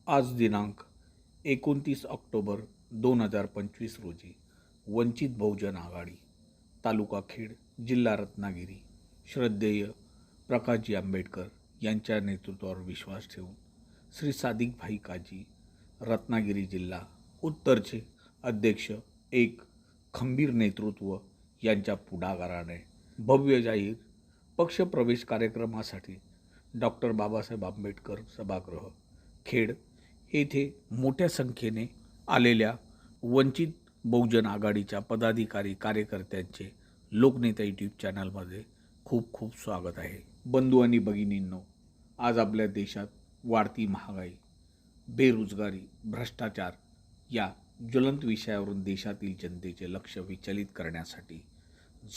आज दिनांक 29 ऑक्टोबर 2025 रोजी वंचित बहुजन आघाडी तालुका खेड जिल्हा रत्नागिरी श्रद्धेय प्रकाशजी आंबेडकर यांच्या नेतृत्वावर विश्वास ठेवून श्री सादिक भाई काजी रत्नागिरी जिल्हा उत्तरचे अध्यक्ष एक खंबीर नेतृत्व यांच्या पुढाकाराने भव्य जाहीर पक्षप्रवेश कार्यक्रमासाठी डॉक्टर बाबासाहेब आंबेडकर सभागृह खेड येथे मोठ्या संख्येने आलेल्या वंचित बहुजन आघाडीच्या पदाधिकारी कार्यकर्त्यांचे लोकनेता यूट्यूब चॅनलमध्ये खूप खूप स्वागत आहे। बंधू आणि भगिनींनो, आज आपल्या देशात वाढती महागाई, बेरोजगारी, भ्रष्टाचार या ज्वलंत विषयावरून देशातील जनतेचे लक्ष विचलित करण्यासाठी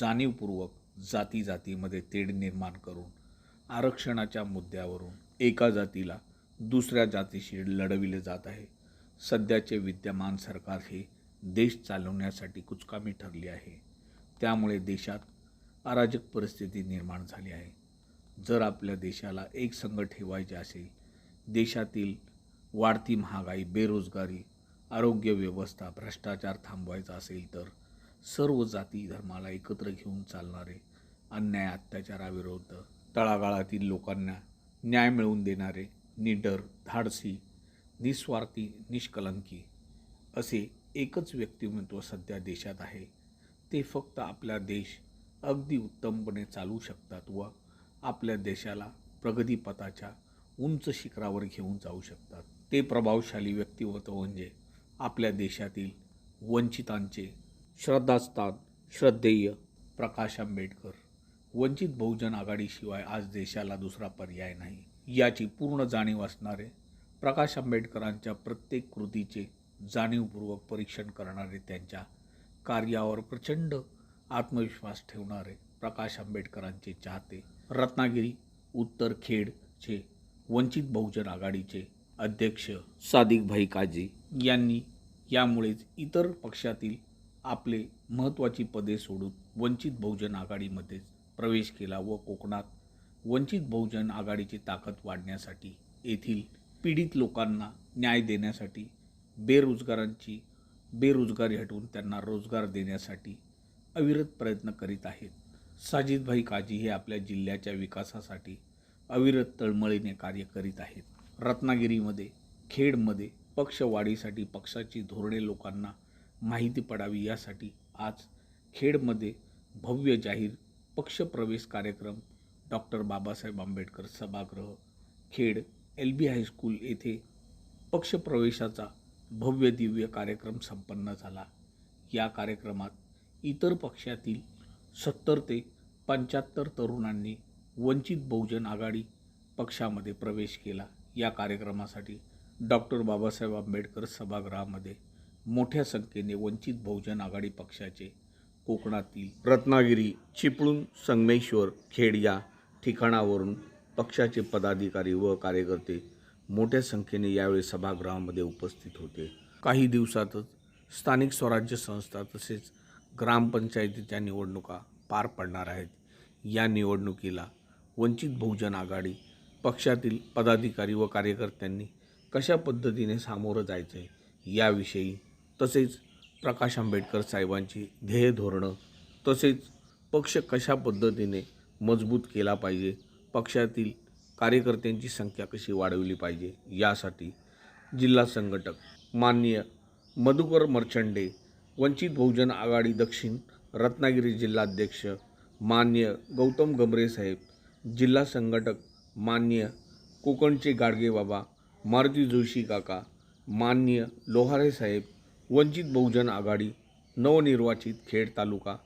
जाणीवपूर्वक जातीमध्ये तेढ निर्माण करून आरक्षणाच्या मुद्द्यावरून एका जातीला दुसऱ्या जातीशी लढविले जात आहे। सध्याचे विद्यमान सरकार हे देश चालवण्यासाठी कुचकामी ठरले आहे। त्यामुळे देशात अराजक परिस्थिती निर्माण झाली आहे। जर आपल्या देशाला एक संघ ठेवायचे असेल, देशातील वाढती महागाई, बेरोजगारी, आरोग्य व्यवस्था, भ्रष्टाचार थांबवायचा असेल तर सर्व जाती धर्माला एकत्र घेऊन चालणारे, अन्याय अत्याचाराविरुद्ध तळागाळातील लोकांना न्याय मिळवून देणारे, निडर, धाडसी, निस्वार्थी, निष्कलंकी असे एकच व्यक्तिमत्व सध्या देशात आहे। ते फक्त आपला देश अगदी उत्तमपणे चालवू शकतात व आपल्या देशाला प्रगतीपथाच्या उंच शिखरावर घेऊन जाऊ शकतात। ते प्रभावशाली व्यक्तिमत्व म्हणजे आपल्या देशातील वंचितांचे श्रद्धास्थान श्रद्धेय प्रकाश आंबेडकर। वंचित बहुजन आघाडीशिवाय आज देशाला दुसरा पर्याय नाही याची पूर्ण जाणीव असणारे, प्रकाश आंबेडकरांच्या प्रत्येक कृतीचे जाणीवपूर्वक परीक्षण करणारे, त्यांच्या कार्यावर प्रचंड आत्मविश्वास ठेवणारे प्रकाश आंबेडकरांचे चाहते रत्नागिरी उत्तर खेडचे वंचित बहुजन आघाडीचे अध्यक्ष सादिक भाई काजी यांनी यामुळेच इतर पक्षातील आपले महत्त्वाची पदे सोडून वंचित बहुजन आघाडीमध्ये प्रवेश केला व कोकणात वंचित बहुजन आघाडीची ताकद वाढण्यासाठी, येथील पीडित लोकांना न्याय देण्यासाठी, बेरोजगारी हटवून त्यांना रोजगार देण्यासाठी अविरत प्रयत्न करीत आहेत। साजिद भाई काजी हे आपल्या जिल्ह्याच्या विकासासाठी अविरत तळमळीने कार्य करीत आहेत। रत्नागिरीमध्ये, खेडमध्ये पक्षवाढीसाठी पक्षाची धोरणे लोकांना माहिती पडावी यासाठी आज खेडमध्ये भव्य जाहीर पक्षप्रवेश कार्यक्रम डॉक्टर बाबासाहेब आंबेडकर सभागृह खेड LB हायस्कूल येथे पक्षप्रवेशाचा भव्य दिव्य कार्यक्रम संपन्न झाला। या कार्यक्रमात इतर पक्षातील 70 ते 75 तरुणांनी वंचित बहुजन आघाडी पक्षामध्ये प्रवेश केला। या कार्यक्रमासाठी डॉक्टर बाबासाहेब आंबेडकर सभागृहामध्ये मोठ्या संख्येने वंचित बहुजन आघाडी पक्षाचे कोकणातील रत्नागिरी, चिपळूण, संगमेश्वर, खेड या ठिकाणावरून पक्षाचे पदाधिकारी व कार्यकर्ते मोठ्या संख्येने यावेळी सभागृहामध्ये उपस्थित होते। काही दिवसातच स्थानिक स्वराज्य संस्था तसेच ग्रामपंचायतीच्या निवडणुका पार पडणार आहेत। या निवडणुकीला वंचित बहुजन आघाडी पक्षातील पदाधिकारी व कार्यकर्त्यांनी कशा पद्धतीने सामोरं जायचं आहे याविषयी, तसेच प्रकाश आंबेडकर साहेबांची ध्येय धोरणं, तसेच पक्ष कशा पद्धतीने मजबूत केला पाहिजे, पक्षातील कार्यकर्त्यांची संख्या कशी वाढवली पाहिजे यासाठी जिल्हा संघटक माननीय मधुकर मर्चंडे, वंचित बहुजन आघाडी दक्षिण रत्नागिरी जिल्हाध्यक्ष माननीय गौतम गमरे साहेब, जिल्हा संघटक माननीय कोकणचे गाडगे बाबा, मारुती जोशी काका, माननीय लोहारे साहेब, वंचित बहुजन आघाडी नवनिर्वाचित खेड तालुका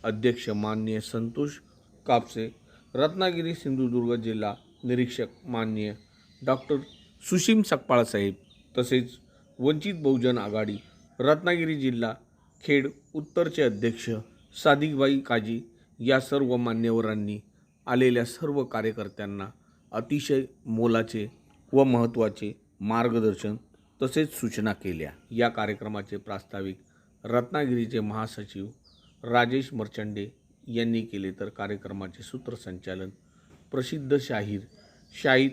अध्यक्ष माननीय संतोष कापसे, रत्नागिरी सिंधुदुर्ग जिल्हा निरीक्षक माननीय डॉक्टर सुशीम सकपाळ साहेब, तसेच वंचित बहुजन आघाडी रत्नागिरी जिल्हा खेड उत्तरचे अध्यक्ष सादिकभाई काजी या सर्व मान्यवरांनी आलेल्या सर्व कार्यकर्त्यांना अतिशय मोलाचे व महत्त्वाचे मार्गदर्शन तसेच सूचना केल्या। या कार्यक्रमाचे प्रास्ताविक रत्नागिरीचे महासचिव राजेश मर्चंडे यांनी केले, तर कार्यक्रमाचे सूत्रसंचालन प्रसिद्ध शाहीर शाहिद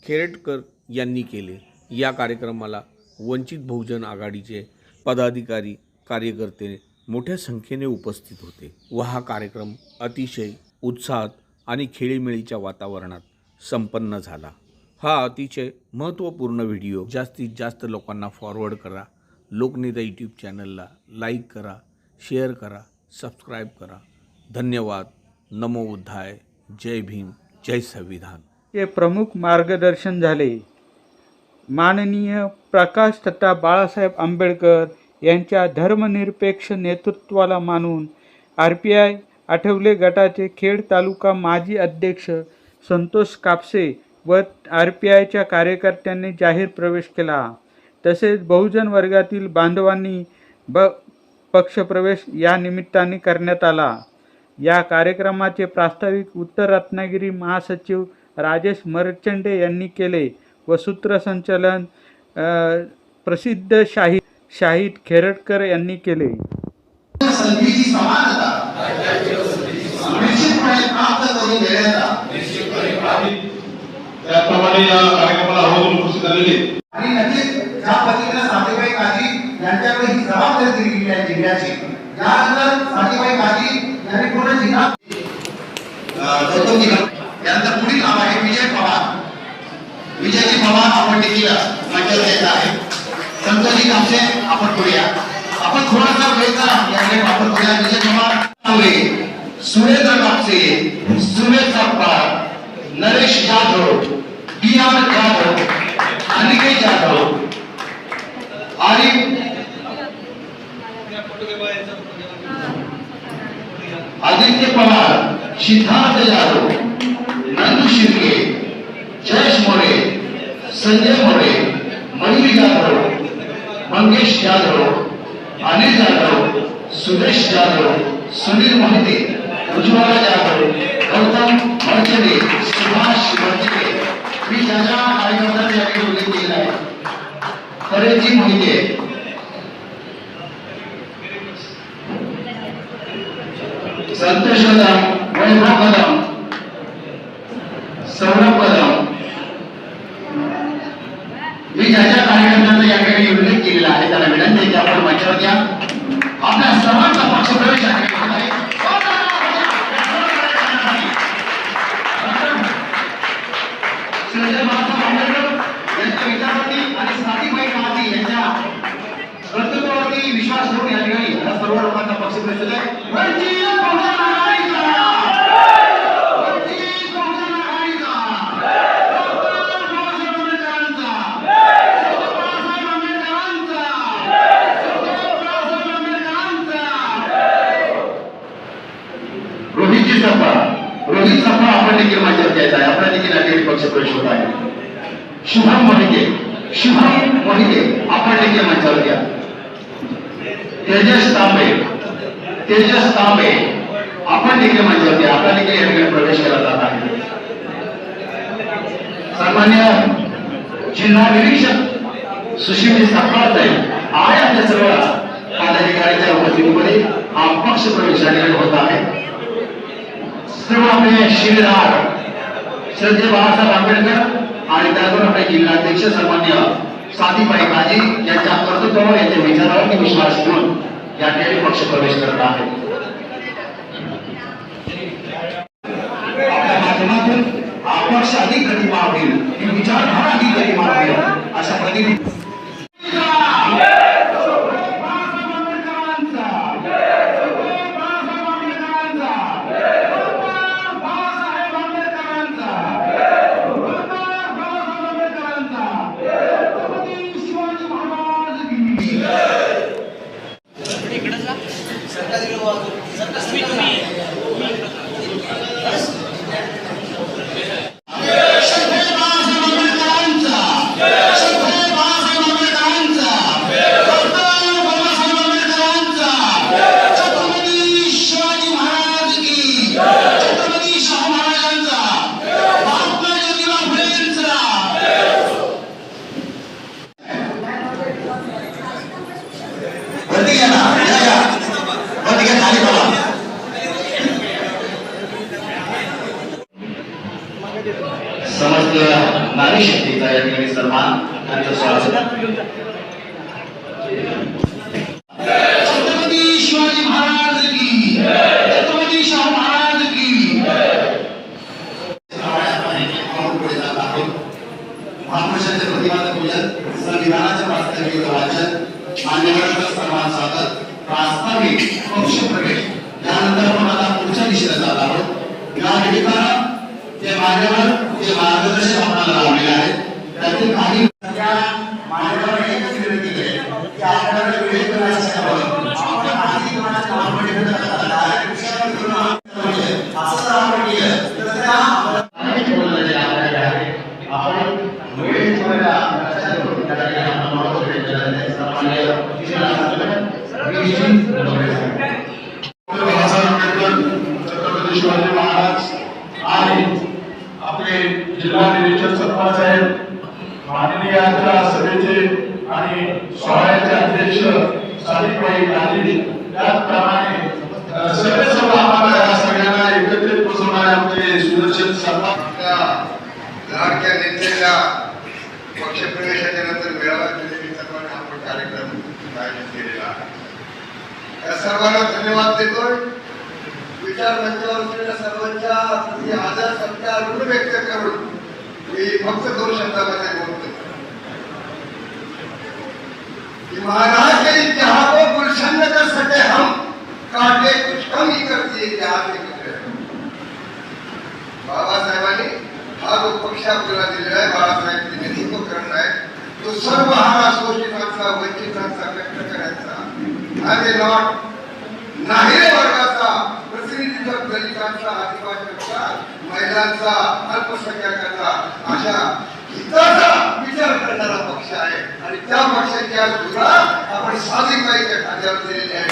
खेरटकर यांनी केले। या कार्यक्रमाला वंचित बहुजन आघाडीचे पदाधिकारी कार्यकर्ते मोठ्या संख्येने उपस्थित होते व हा कार्यक्रम अतिशय उत्साहात आणि खेळीमेळीच्या वातावरणात संपन्न झाला। हा अतिशय महत्त्वपूर्ण व्हिडिओ जास्तीत जास्त लोकांना फॉरवर्ड करा। लोकनेता यूट्यूब चॅनलला लाईक करा, शेअर करा, सबस्क्राईब करा। धन्यवाद। नमो बुद्धाय। जय भीम, जय संविधान। हे प्रमुख मार्गदर्शन झाले। माननीय प्रकाश तथा बाळासाहेब आंबेडकर यांच्या धर्मनिरपेक्ष नेतृत्वाला मानून RPI आठवले गटाचे खेड तालुका माजी अध्यक्ष संतोष कापसे व RPIच्या कार्यकर्त्यांनी जाहीर प्रवेश केला। तसेच बहुजन वर्गातील बांधवांनी पक्षप्रवेश या निमित्ताने करण्यात आला। या कार्यक्रमाचे प्रास्ताविक उत्तर रत्नागिरी महासचिव राजेश मर्चंडे यांनी केले व सूत्रसंचालन प्रसिद्ध शाहीद खेरटकर यांनी केले। संधीची समानता निश्चितपणे प्राप्त करून देण्याचा त्याप्रमाणे या कार्यक्रमाला आवाहन उपस्थित झालेले आणि नक्कीच ज्या पद्धतीने साथीबाई काजी यांच्याकडे ही जबाबदारी दिली गेली आहे जिल्ह्याची, त्यानंतर साथीबाई काजी यांनी पूर्ण जिल्हा यानंतर पुढील नाव आहे विजय पवार। विजयजी पवार आपण देखील मंचावर द्यायचा आहे। संतोषजी कापसे आपण पुढे या, आपण थोडासा वेळ करा याकडे वापर करूया। विजय पवार, सुरेंद्र कापसे, सुरेश पवार, नरेश जाधव, DR जाधव, अनिकेत जाधव आणि आदित्य पवार, सिद्धार्थ जाधव, नंदू शिर्के, जयेश मोरे, संजय मोरे, मयूरी जाधव, मंगेश जाधव, अनिल जाधव, सुदेश जाधव, सुनील मोहिते, उज्ज्वला जाधव, गौतम मर्चंडे, सुभाष मर्चंडे, मी ज्याच्या कार्यक्रमाचा याकडे उल्लेख केला आहे, परेजी मोहिते, संतोष कदम, वैभव कदम, सौरभ कदम, मी ज्याच्या कार्यक्रमाचा याकडे उल्लेख केलेला आहे त्याला विनंती आहे की आपण मंचावर द्या। आपल्या सर्वांचा पक्षप्रवेश आहे। संजय बाळासाहेब आंबेडकर यांच्या विचारावरती आणि साथीबाई काजी यांच्या कर्तृत्वावरती विश्वास ठेवून या ठिकाणी या सर्व लोकांचा पक्षप्रवेश होत आहे। वंचित बहुजन आघाडीचा, वंचित बहुजन आघाडीचा, रोहित सपा आपण देखील मंचावर द्यायचा आहे। आपला देखील अखेरी पक्षप्रवेश होत आहे। शुभम मोहिते आपण देखील मंचावर द्या। तेजस तांबे आपण देखील मंचावर द्या। आपला देखील या ठिकाणी प्रवेश केला जात आहे। सन्मान्य जिल्हा निरीक्षक सुशील साखर साहेब आणि आपल्या सर्व पदाधिकाऱ्यांच्या उपस्थितीमध्ये हा पक्षप्रवेश या ठिकाणी होत आहे। सर्व आपले शिलेदार श्रद्धेय बाळासाहेब आंबेडकर आणि त्यातून आपले जिल्हाध्यक्ष सन्मान्य साथीबाई काजी यांच्या कर्तृत्वावर यांच्या विचारावरती विश्वास ठेवून या ठिकाणी पक्षप्रवेश करत आहेत। आपल्या माध्यमातून हा पक्ष अधिक गतिमान होईल, ही विचारधारा अधिक गतिमान होईल अशा पद्धतीने छत्रपती शिवाजी महाराज की, छत्रपती शाहू महाराज की. आपण पुढे जात आहोत. महापुरुषांचे प्रतिपादन पूजन, संविधानाचे प्रास्ताविक वाचन, मान्यवरांचा सन्मान स्वागत, प्रास्ताविक पक्षप्रवेश, त्यानंतर आपण आता पुढच्या दिशेला जात आहोत. या निमित्तानं जे मान्यवर जे मार्गदर्शक आपल्याला लावलेले आहेत त्यातील काही मान्यवर एकच विनंती केली की आपल्याला वेळ करायचं हवं. आपण आधी कोणाच्या नावामध्ये असं जर आपण केलं तर त्या आपण वेळ ठेवायला लक्षात ठेवून त्यासाठी आपण महत्त्व देण्यात छत्रपती शिवाजी महाराज आणि आपले जिल्हा निरीक्षक सत्पाल साहेब, माननीय सभेचे आणि सोहळ्याचे अध्यक्ष सादिकभाई गांधी, त्याचप्रमाणे सर्व आम्हाला सगळ्यांना एकत्रित बसवणारे आमचे सुदर्शन सन्मान लाडक्या नेत्याला पक्षप्रवेशाच्या नंतर मेळावा सर्वांनी आपण कार्यक्रम आयोजित केलेला आहे. या सर्वांना धन्यवाद देतोय. विचार मंचावर असलेल्या सर्वांच्या प्रति आदर सत्कार ऋण व्यक्त करून मी फक्त 2 शब्दामध्ये बोलतो कि महाराज के इतिहास को गुलशन न कर सके हम, काटे कुछ कम ही कर दिए इतिहास के गुजरे. बाबासाहेबांनी हा जो पक्ष आपल्याला दिलेला आहे, बाळासाहेब नेतृत्व करणं आहे, तो सर्व हा शोषितांचा, वंचितांचा, कष्टकऱ्यांचा, हा जे नॉट नाहीरे वर्गाचा प्रतिनिधित्व, दलितांचा, आदिवासींचा, महिलांचा, अल्पसंख्याकांचा अशा हिताचा विचार करणारा पक्ष आहे. आणि त्या पक्षाची आज धुरा आपण सादिकबाईच्या खात्यावर दिलेली आहे.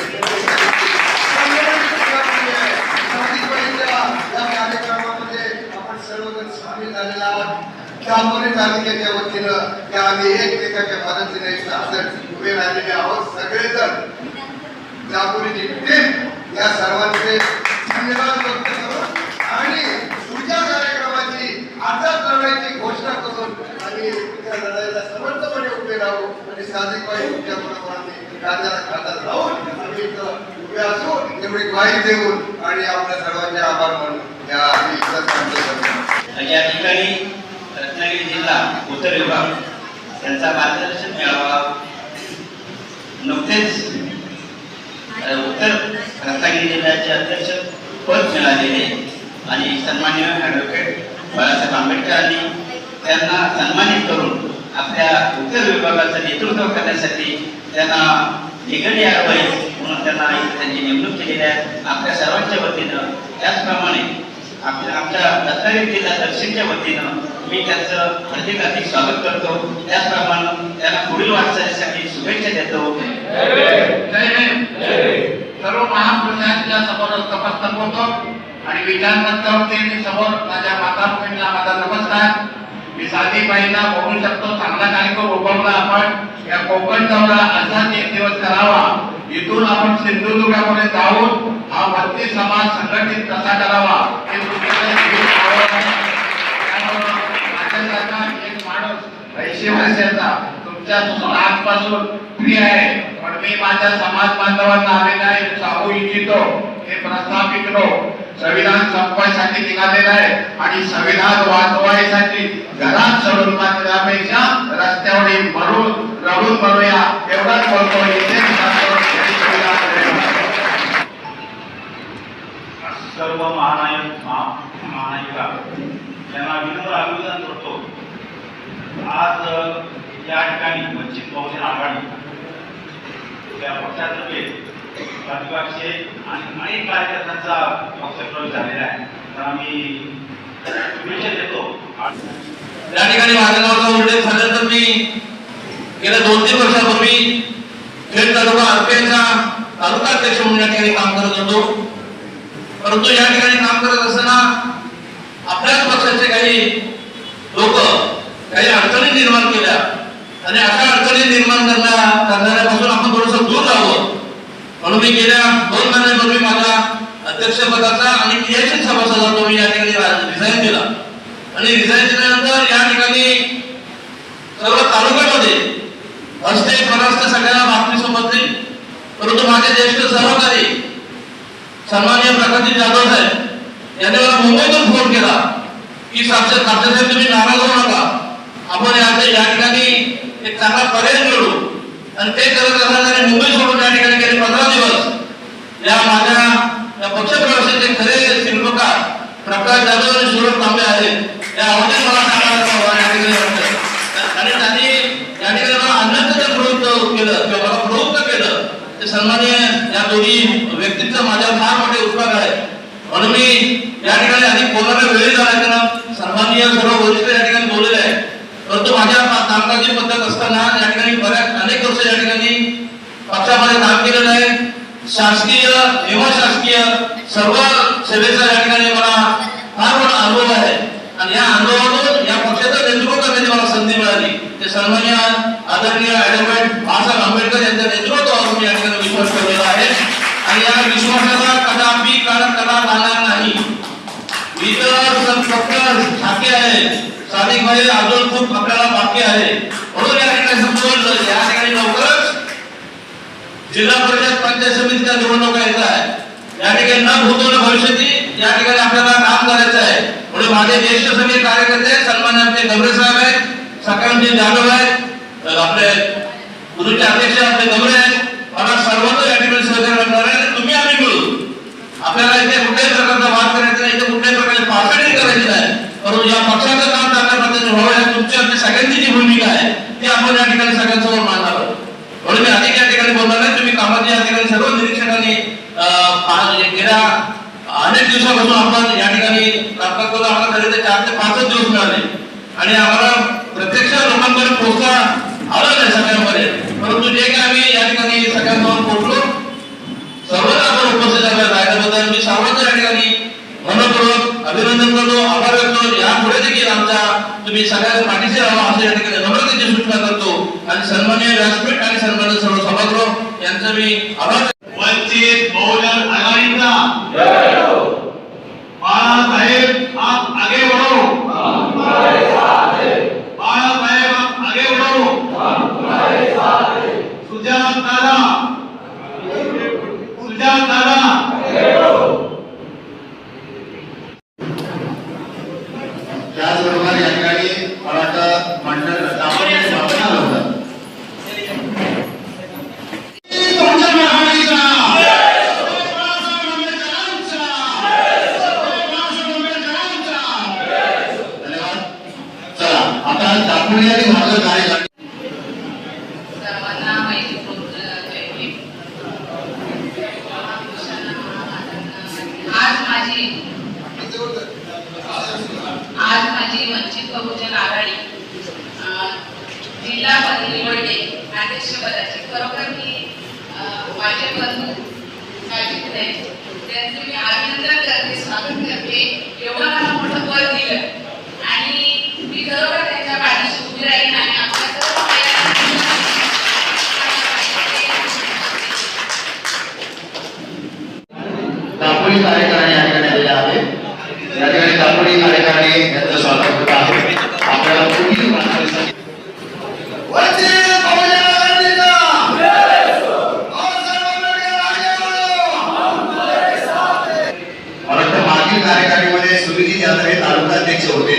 सादिकबाईच्या या कार्यक्रमामध्ये आपण सर्वजण सामील झालेला आहोत. त्यामुळे तालुक्याच्या वतीनं त्या आम्ही एकमेकाच्या मदतीने सादर उभे राहिलेले आहोत. सगळेजण दापोलीची टीम या सर्वांचे धन्यवाद व्यक्त करून आणि पुढच्या कार्यक्रमाची आता लढाईची घोषणा करून आणि त्या लढाईला समर्थपणे उभे राहू आणि सादिकबाई तुमच्या बरोबर कांद्याला खांदा लावून आम्ही इथं उभे असू एवढी ग्वाही देऊन आणि आपल्या सर्वांचे आभार मानून या आम्ही इथं थांबतो. या ठिकाणी रत्नागिरी जिल्हा उत्तर विभाग यांचा मार्गदर्शन मेळावा नुकतेच उत्तर रत्नागिरी जिल्ह्याचे अध्यक्ष पद मिळालेले आणि सन्माननीय ॲडव्होकेट बाळासाहेब आंबेडकरांनी त्यांना सन्मानित करून आपल्या उत्तर विभागाचं नेतृत्व करण्यासाठी त्यांना निगडी कारवाई म्हणून त्यांना त्यांची नेमणूक केलेली आहे. आपल्या सर्वांच्या वतीनं त्याचप्रमाणे आमच्या रत्नागिरी जिल्हा दक्षिणच्या वतीनं मी त्यांचं हार्दिक स्वागत करतो. त्याचप्रमाणे त्यांना पुढील वाटचालीसाठी शुभेच्छा देतो. सर्व महापुरुषांच्या समोर नमस्कार करतो आणि विचार मंचावरती समोर माझ्या माता भगिनींना माझा नमस्कार. मी सादिकबाईंना बोलू शकतो. चांगला कार्यक्रम उभारला आपण. या कोकण दौरा असाच एक दिवस करावा. इथून आपण सिंधुदुर्गामध्ये जाऊन हा वरती समाज संघटित कसा करावा हे माझ्यासारखा एक माणूस 80 वर्षाचा तुमच्या आजपासून फ्री आहे, पण मी माझ्या समाज बांधवांना आलेला सांगू इच्छितो हे प्रस्थापित संविधान संपवायसाठी निघालेला आहे आणि संविधान वाचवायसाठी घरात सोडून त्यापेक्षा रस्त्यावर रडून मरूया एवढाच बोलतो. सर्व महानायक महानायिका यांना विनम्र अभिवादन करतो. आज या ठिकाणी वंचित बहुजन आघाडी या पक्षातर्फे प्रतिपक्षे आणि अनेक कार्यकर्त्यांचा पक्षप्रवेश झालेला आहे. तर आम्ही शुभेच्छा देतो. या ठिकाणी माझं नाव उल्लेख झालं तर मी गेल्या 2-3 वर्षापूर्वी खेड तालुका आरपीआयचा तालुका अध्यक्ष म्हणून या ठिकाणी काम करत होतो. परंतु या ठिकाणी काम करत असताना आपल्याच पक्षाचे काही लोक काही अडचणी निर्माण केल्या आणि अशा अडचणी निर्माण करणाऱ्यापासून आपण थोडंसं दूर राहावं म्हणून मी गेल्या 2 महिन्यापूर्वी माझ्या अध्यक्षपदाचा आणि पीएचसी सभासदाचा मी या ठिकाणी रिझाईन दिला आणि रिझाईन दिल्यानंतर या ठिकाणी सर्व तालुक्यामध्ये हस्ते परस्ते सगळ्यांना बातमी समजली, परंतु माझे ज्येष्ठ सहकारी सन्माननीय प्रकाशजी जाधव साहेब यांनी मला मुंबईतून फोन केला की साहेब तुम्ही नाराज होऊ नका, आपण या ठिकाणी एक चांगला पर्याय मिळू. आणि ते करत असताना मुंबई सोडून या ठिकाणी गेले 15 दिवस या माझ्या पक्षप्रवेशाचे खरे शिल्पकार प्रकाश जाधव आणि सुरज तांबे आहेत. या अवधी मला आणि त्यांनी या ठिकाणी मला अनंत प्रवृत्त केलं किंवा मला प्रवृत्त केलं. ते सन्माननीय या दोन्ही व्यक्तींचा माझ्यावर फार मोठे उपकार आहे. म्हणून मी या ठिकाणी अधिक बोलायला वेळ झाला कारण सन्माननीय सर्व वरिष्ठ या ठिकाणी बोललेले आहेत. परंतु माझ्या कामकाजी पद्धत असताना या ठिकाणी अनेक वर्ष या ठिकाणी पक्षामध्ये काम केलेलं आहे. शासकीय निमशासकीय सर्व सेवेचा या ठिकाणी मला फार मोठा अनुभव आहे आणि या अनुभवातून या पक्षाचं नेतृत्व करण्याची मला संधी मिळाली. ते सन्माननीय आदरणीय ॲडव्होकेट बाळासाहेब आंबेडकर यांच्या नेतृत्वावर मी या ठिकाणी विश्वास ठेवलेला आहे आणि या विश्वासाला कदापि कदा राहणार नाही. मी तर फक्त ठाके आहे, साधिक भाई अजून खूप आपल्याला बाकी आहे. म्हणून या ठिकाणी संपूर्ण या ठिकाणी लवकरच जिल्हा परिषद पंचायत समितीच्या निवडणुका येत आहे. या ठिकाणी न भूतोल भविष्याची या ठिकाणी आपल्याला काम करायचं आहे. म्हणून माझे ज्येष्ठ सगळे कार्यकर्ते सन्मान्य आमचे गमरे साहेब आहेत, सकारामजी जाधव आहेत, आपले गुरुचे अध्यक्ष आपले गमरे आहेत, मला सर्वांना या ठिकाणी सहकार्य करणार आहे. तुम्ही आम्ही मिळू. आपल्याला इथे कुठल्याही प्रकारचा वाद करायचा नाही, इथे कुठल्याही प्रकारची पार्टी करायची नाही, परंतु या पक्षाचं काम चांगल्या पद्धतीने व्हावं या तुमची आमची सगळ्यांची जी भूमिका आहे ती आपण या ठिकाणी सगळ्यांसमोर मांडणार आहोत. म्हणून मी अधिक या ठिकाणी बोलणार नाही. तुम्ही कामाची या ठिकाणी सर्व निरीक्षकांनी गेल्या अनेक दिवसापासून आपण या ठिकाणी कामकाज करून आम्हाला खरे ते 4 ते 5 दिवस मिळाले आणि आम्हाला प्रत्यक्ष लोकांपर्यंत पोहोचता आलं नाही सगळ्यांमध्ये. परंतु जे काय आम्ही या ठिकाणी सगळ्यांसमोर पोहोचलो सर्वांना आपण उपस्थित राहिल्याबद्दल मी सर्वांच्या या ठिकाणी मनपूर्वक अभिनंदन करतो, आभार व्यक्त करतो. यापुढे देखील तुम्ही सगळ्यांच्या पाठीशी राहा असं या ठिकाणी नम्रतेची सूचना करतो आणि सन्माननीय व्यासपीठ आणि सन्माननीय सर्व सभागृह यांचा मी आभार. वंचित बहुजन आघाडीचा बाळासाहेब आप आगे बढ़ो, बाळासाहेब आप आगे बढ़ो, सुजात दादा त्याचबरोबर या ठिकाणी मराठा मंडळ दाखवण्याचे भावना आलं होतं. चला आता दाखवण्याचे माझं कार्य आज माझी वंचित बहुजन आघाडी जिल्हा पद निवडले अध्यक्षपदाची. खरोखर मी माझे बंधू त्यांचे मी अभिनंदन करते, स्वागत करते. एवढं मला मोठं पद दिलं आणि मी खरोखर त्यांच्या पाठीशी उभी राहीन आणि आपल्या सर्व दापोली कार्यकारिणी या ठिकाणी आलेल्या आहेत. या ठिकाणी दापोली कार्यकारिणी यांचं स्वागत होत आहे. आपल्याला पुढील वाटचालीसाठी मला वाटतं मागील कार्यकारिणीमध्ये सुनीजी जाधव हे तालुकाध्यक्ष होते.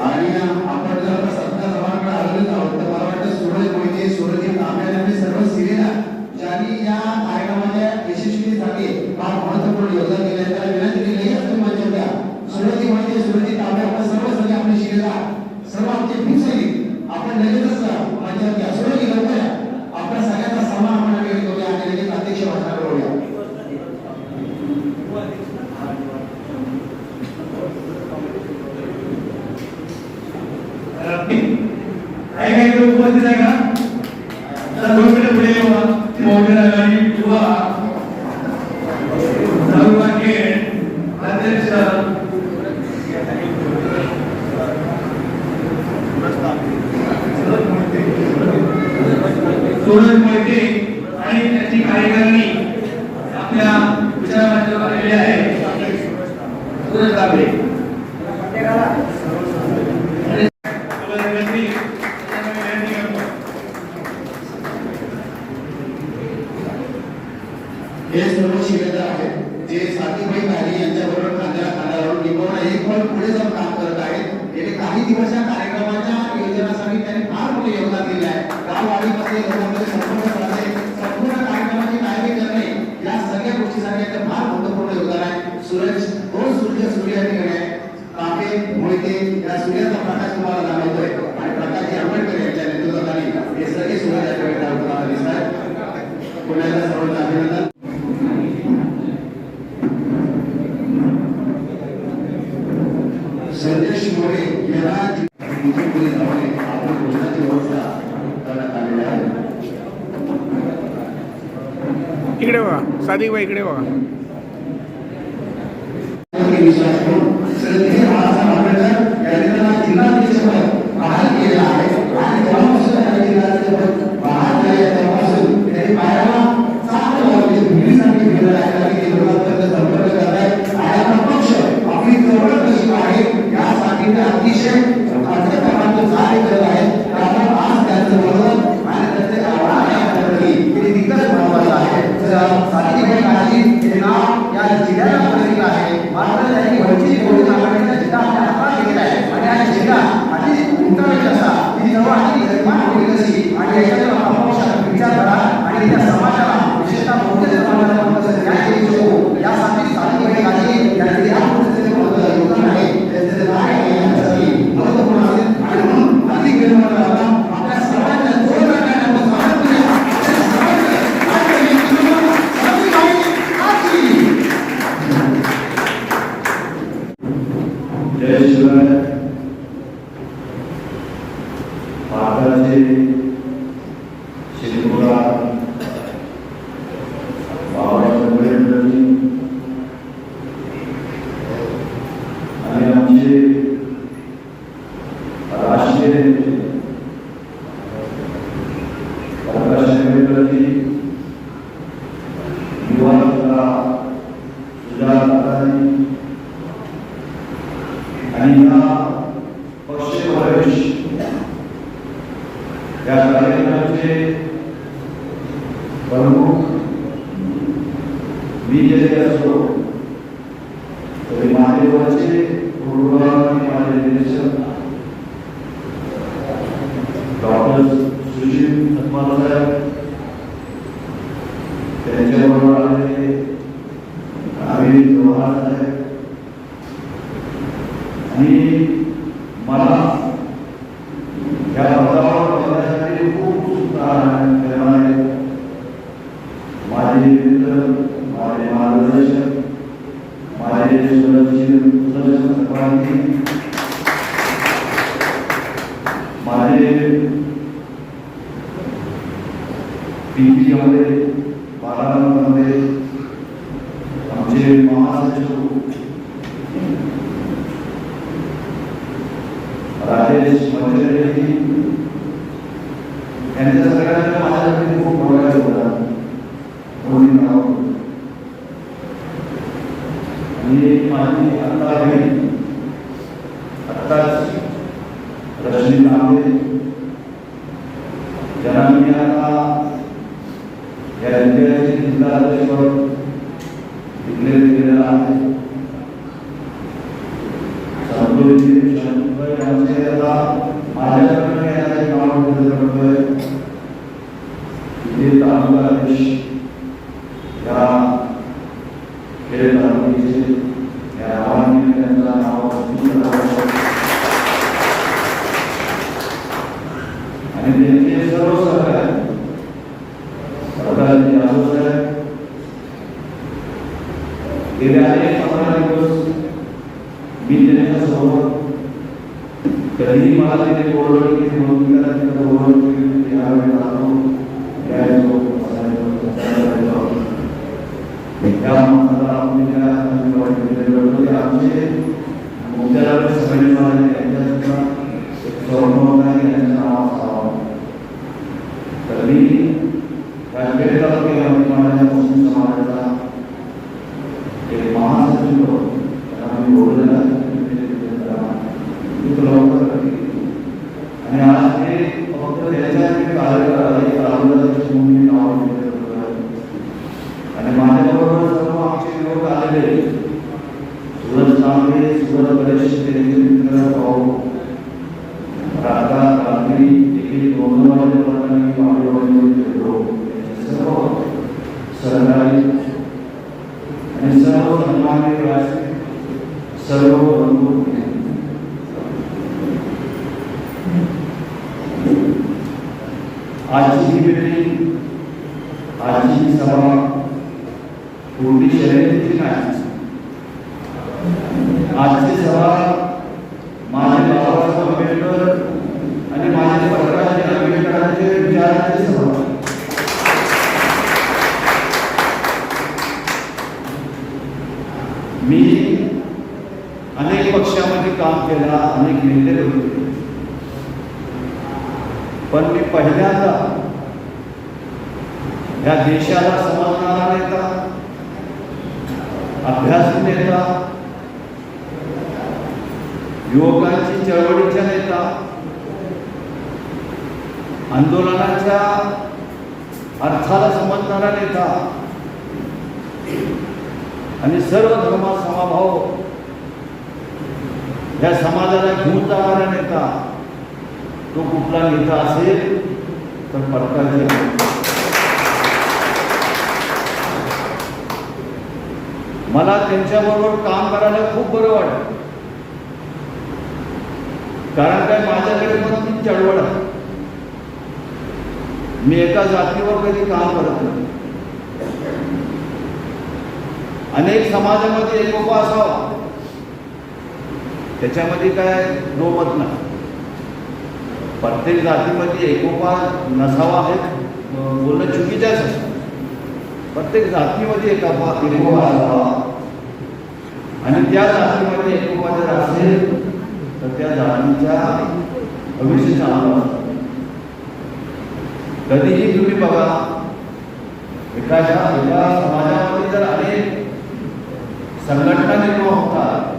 आणि आपण जर आता सत्ता जमाकडे आलेलो आहोत तर मला वाटतं सूरज मोहिते, सूरजी तांबे यांनी सर्व सेनेला ज्यांनी या कार्यक्रमाच्या यशस्वीसाठी फार महत्त्वपूर्ण योगदान दिले आहे त्याला विनंती केली आहे तुम्ही मंच द्या. सूरजी मोहिते, सूरजी तांबे आपण सर्व सगळे आपले शिलेला सर्व आमचे भूसैनिक आपण लगेचच मंच द्या. सूरजी लवकर या. आपल्या सगळ्यांचा सन्मान आपण लगेच करूया आणि लगेच अध्यक्ष भाषणाकडे वळूया. काही लोक उपस्थित आहे का? सर्वकडे पुढे येवा. बहुजन आघाडी युवा तालुका खेड अध्यक्ष सूरज मोहिते आणि त्यांची कार्यकारिणी आपल्या विचारांवर आलेले आहे. सूरज गाबे हे सर्व शिलेदार आहेत जे साथीभाई तारी यांच्याबरोबर खांद्याला खांदा लावून निभावून एक पण पुढे जाऊन काम करत आहेत. गेले काही दिवस या कार्यक्रमाच्या नियोजनासाठी त्यांनी फार मोठे योगदान दिले आहे. गाववाडीमध्ये लोकांमध्ये संपूर्ण कार्यक्रमाची तयारी करणे या सगळ्या गोष्टीसाठी त्यांचं फार महत्त्वपूर्ण योगदान आहे. दोन सूर्य या ठिकाणी आहे. कांबे मोहिते या सूर्याचा प्रकाश तुम्हाला जाणवतोय आणि प्रकाशजी आंबेडकर यांच्या नेतृत्वाखाली हे सगळे सूर्य या ठिकाणी तुम्हाला दिसतात. पुण्याला सर्वांचं अभिनंदन. संदेश मोरे यांना पोलीस नावाने आपण भोजनाची व्यवस्था करण्यात आलेली आहे. इकडे बघा, सादिक भाई इकडे बघा. विश्वास करून श्रद्धेय बाळासाहेब आंबेडकर यांनी त्यांना जिल्हाध्यक्षपद बहाल केलेलं आहे आणि जेव्हापासून त्यांनी जिल्हाध्यक्षपद बहाल झाले तेव्हापासून त्यांनी पायाला चांगलं लावले. मुलीसाठी गेलेलं आहे आणि ते लोकांपर्यंत संपर्क करत आहेत. आणि आपला पक्ष आपली चळवळ कशी आहे यासाठी ते अतिशय प्रमाणात कार्य करत आहेत. कारण आज त्यांचं बरोबर आणि त्यांचे आव्हान आहे ते दिग्गज बनवायचं आहे. साथीभाई तारी हे नाव या जिल्ह्याला पडलेलं आहे. मात्र त्यांनी वंचित बहुजन आघाडीचा जिल्हा आपल्या हातात घेतला आहे आणि हा जिल्हा आधी उंचावेल असा ही सर्व आधी निर्माण होईल अशी आणि याच्यावर अपक्ष विचारधारा आणि त्या समाजाला विशेषतः बहुजन समाजाला कसं न्याय देऊ शकू यासाठी साथीभाई तारी यांचे या गोष्टीचे योगदान आहे. त्यांचे नाव यासाठी महत्त्वपूर्ण असेल आणि म्हणून अधिक वेळेला आपल्या सर्वांच्या जोरदार आपण स्वागत करूया. जय शिवराय. भारताचे शिल्पकार बाबासाहेब आंबेडकरांनी आणि आमचे राष्ट्रीय नेते प्रकाश आंबेडकरांनी युवा सुजातातांनी आणि या पक्ष प्रवेश या कार्यक्रमाचे प्रमुख मी जरी असलो तरी महादेवाचे पूर्वभाग आणि माझे निरीक्षक डॉक्टर सुशील साहेब त्यांच्याबरोबर आलेले अमित चव्हाण साहेब आणि मला या पदावर बघण्यासाठी खूप करणारे माझे मित्र माझे मार्गदर्शक माझे सर्वांनी माझे पीपीमध्ये बारामतीमध्ये आमचे महासचिव राजेश मंदिरेजी यांच्या सगळ्यांना माझ्यासाठी खूप बोलायचं होतं. कोणी नाव आणि माझी आता बहीण आत्ताच रश्मी नामे ज्यांना मी आता या जिल्ह्याचे जिल्हाध्यक्षपद डिक्लेअर केलेलं आहे. माझ्याकडे येणारे नाव करतोय तिथे तालुकाधीश या खेळ तालुक्याचे या गावांनी त्यांचं नाव आणि त्यांचे सर्व सहकार्य सरकारचे यादव साहेब गेले अनेक 15 दिवस मी त्यांच्यासोबत कधीही मला तिथे बोलवलं की भूमिका तिथं बोलवलं यावेळी राहतो यायचो त्या माणसाला आपण आमचे मुख्यालय सगळे त्यांच्या नाव असावं तर तरी राजपेठ तालुक्यामध्ये माझ्या मुस्लिम समाजाचा एक महासचिव त्याला मी बोललेला आणि आज ते फक्त त्याच्या कार्यक्रम नाव आणि माझ्याबरोबर सर्व आमचे लोक आलेले सुरज तांबे, सुरज गणेश, भाऊ राधा रात्री देखील सर्व सहकारी आणि सर्व सन्मान्य सर्व बंधू आजची ही मीटिंग, आजची ही सभा पूर्वी शर्यतीची नाही. आजची सभा माझे बाबासाहेब आंबेडकर आणि माझे प्रकाश आंबेडकरांचे विचारांची सभा. मी अनेक पक्षामध्ये काम केला, अनेक नेते होते, पण मी पहिल्यांदा या देशाला समजणारा नेता, अभ्यासू नेता, युवकांची चळवळीचा नेता, आंदोलनाच्या अर्थाला समजणारा नेता आणि सर्व धर्म समभाव या समाजाला घेऊन जाणारा नेता, तो कुठला नेता असेल तर प्रकाश. मला त्यांच्याबरोबर काम करायला खूप बरं वाटतं, कारण काय माझ्याकडे पण ती चळवळ आहे. मी एका जातीवर कधी काम करत नाही. अनेक समाजामध्ये एकोपा असावा, त्याच्यामध्ये काय दोमत नाही. प्रत्येक जातीमध्ये एकोपा नसावा हे बोलणं चुकीच्याच असतं. प्रत्येक जातीमध्ये एकोपा असावा आणि त्या जातीमध्ये एकोपा जर असेल तर त्या जातीच्या भविष्य चांगलं असतं. कधीही तुम्ही बघा, एका समाजामध्ये जर अनेक संघटना निर्माण होतात,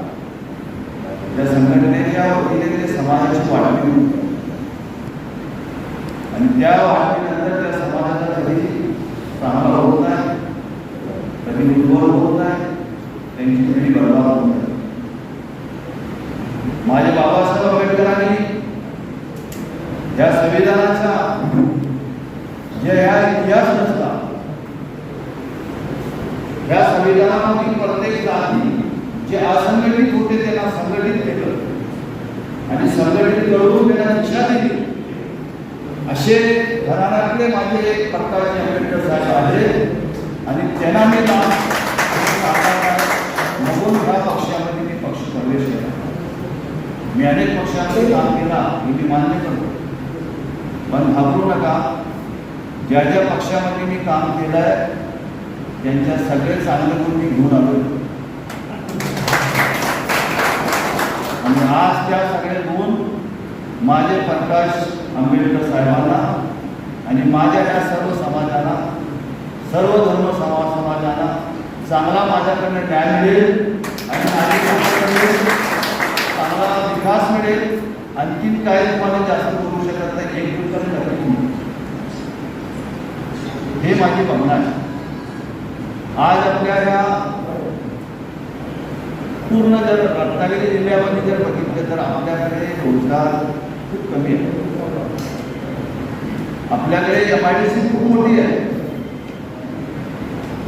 त्या संघटनेच्या वतीने ते समाजाची वाढवणी होते आणि त्या वाढवणीनंतर त्या समाजाचा कधी चांगला होत नाही, कधी उद्भव होत नाही, त्यांची पिढी बर्बाद होत नाही. माझे बाबासाहेब आंबेडकरांनी या संविधानाचा जे या इतिहास नसता, या संविधानामध्ये प्रत्येक जाती जे असंघटित होते त्यांना संघटित केलं आणि संघटित करून त्यांना दिशा दिली. असे घराण्यातले माझे प्रकाश आंबेडकर साहेब आहेत आणि त्यांना मी म्हणून ह्या पक्षामध्ये मी पक्ष प्रवेश केला. मी अनेक पक्षांमध्ये काम केला हे मी मान्य करतो, पण घाबरू नका. ज्या ज्या पक्षामध्ये मी काम केलं आहे त्यांच्या सगळे चांगले गुण मी घेऊन आलो आणि आज त्या सगळे गुण माझे प्रकाश आंबेडकर साहेबांना आणि माझ्या या सर्व समाजाला, सर्व धर्म समाजाला चांगला माझ्याकडनं न्याय मिळेल आणि चांगला विकास मिळेल. आणखीन काही तुम्हाला जास्त करू शकत नाही, एक हे माझी भावना आहे. आज आपल्या या पूर्ण जर रत्नागिरी जिल्ह्यामध्ये जर बघितलं तर आपल्याकडे रोजगार खूप कमी आहे. आपल्याकडे MIDC खूप मोठी आहे,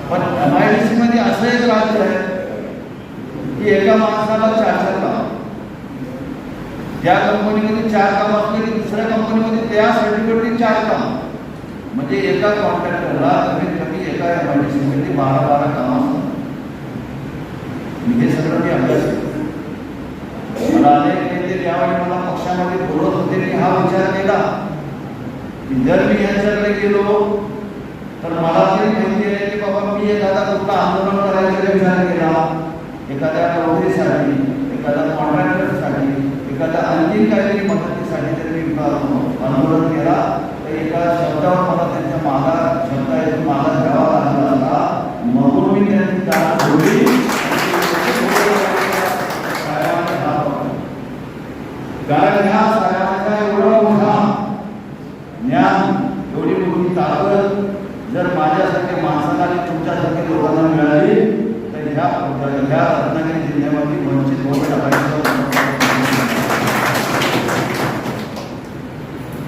पण MIDC मध्ये असं एक राज्य आहे की एका माणसाला 4 काम. ज्या कंपनीमध्ये 4 काम असले की दुसऱ्या कंपनीमध्ये त्या सर्टिफिकेटची 4 काम. म्हणजे एका कॉन्ट्रॅक्टरला कमीत कमी एका MIDC मध्ये 12 काम असतात. हे सगळं मी अभ्यास केला. मला अनेक नेते त्यावेळी मला पक्षामध्ये बोलत होते. मी हा विचार केला की जर मी यांच्याकडे गेलो तर मला तरी माहिती आहे की बाबा मी एखादा कुठला आंदोलन करायचा विचार केला, एखाद्या नोकरीसाठी, एखाद्या कॉन्ट्रॅक्टरसाठी, एखाद्या आणखी काहीतरी मदतीसाठी जर मी आंदोलन केला तर एका शब्दावर मला त्यांच्या मागा घ्यावा लागला असता, म्हणून मी त्यांची जागा सोडली. कारण ह्या सगळ्यांचा एवढा मोठा ज्ञान, एवढी मोठी ताकद जर माझ्यासारख्या माणसाला आणि तुमच्यासारख्या लोकांना मिळाली तर ह्या रत्नागिरी जिल्ह्यामध्ये वंचित बहुजन आघाडीचं.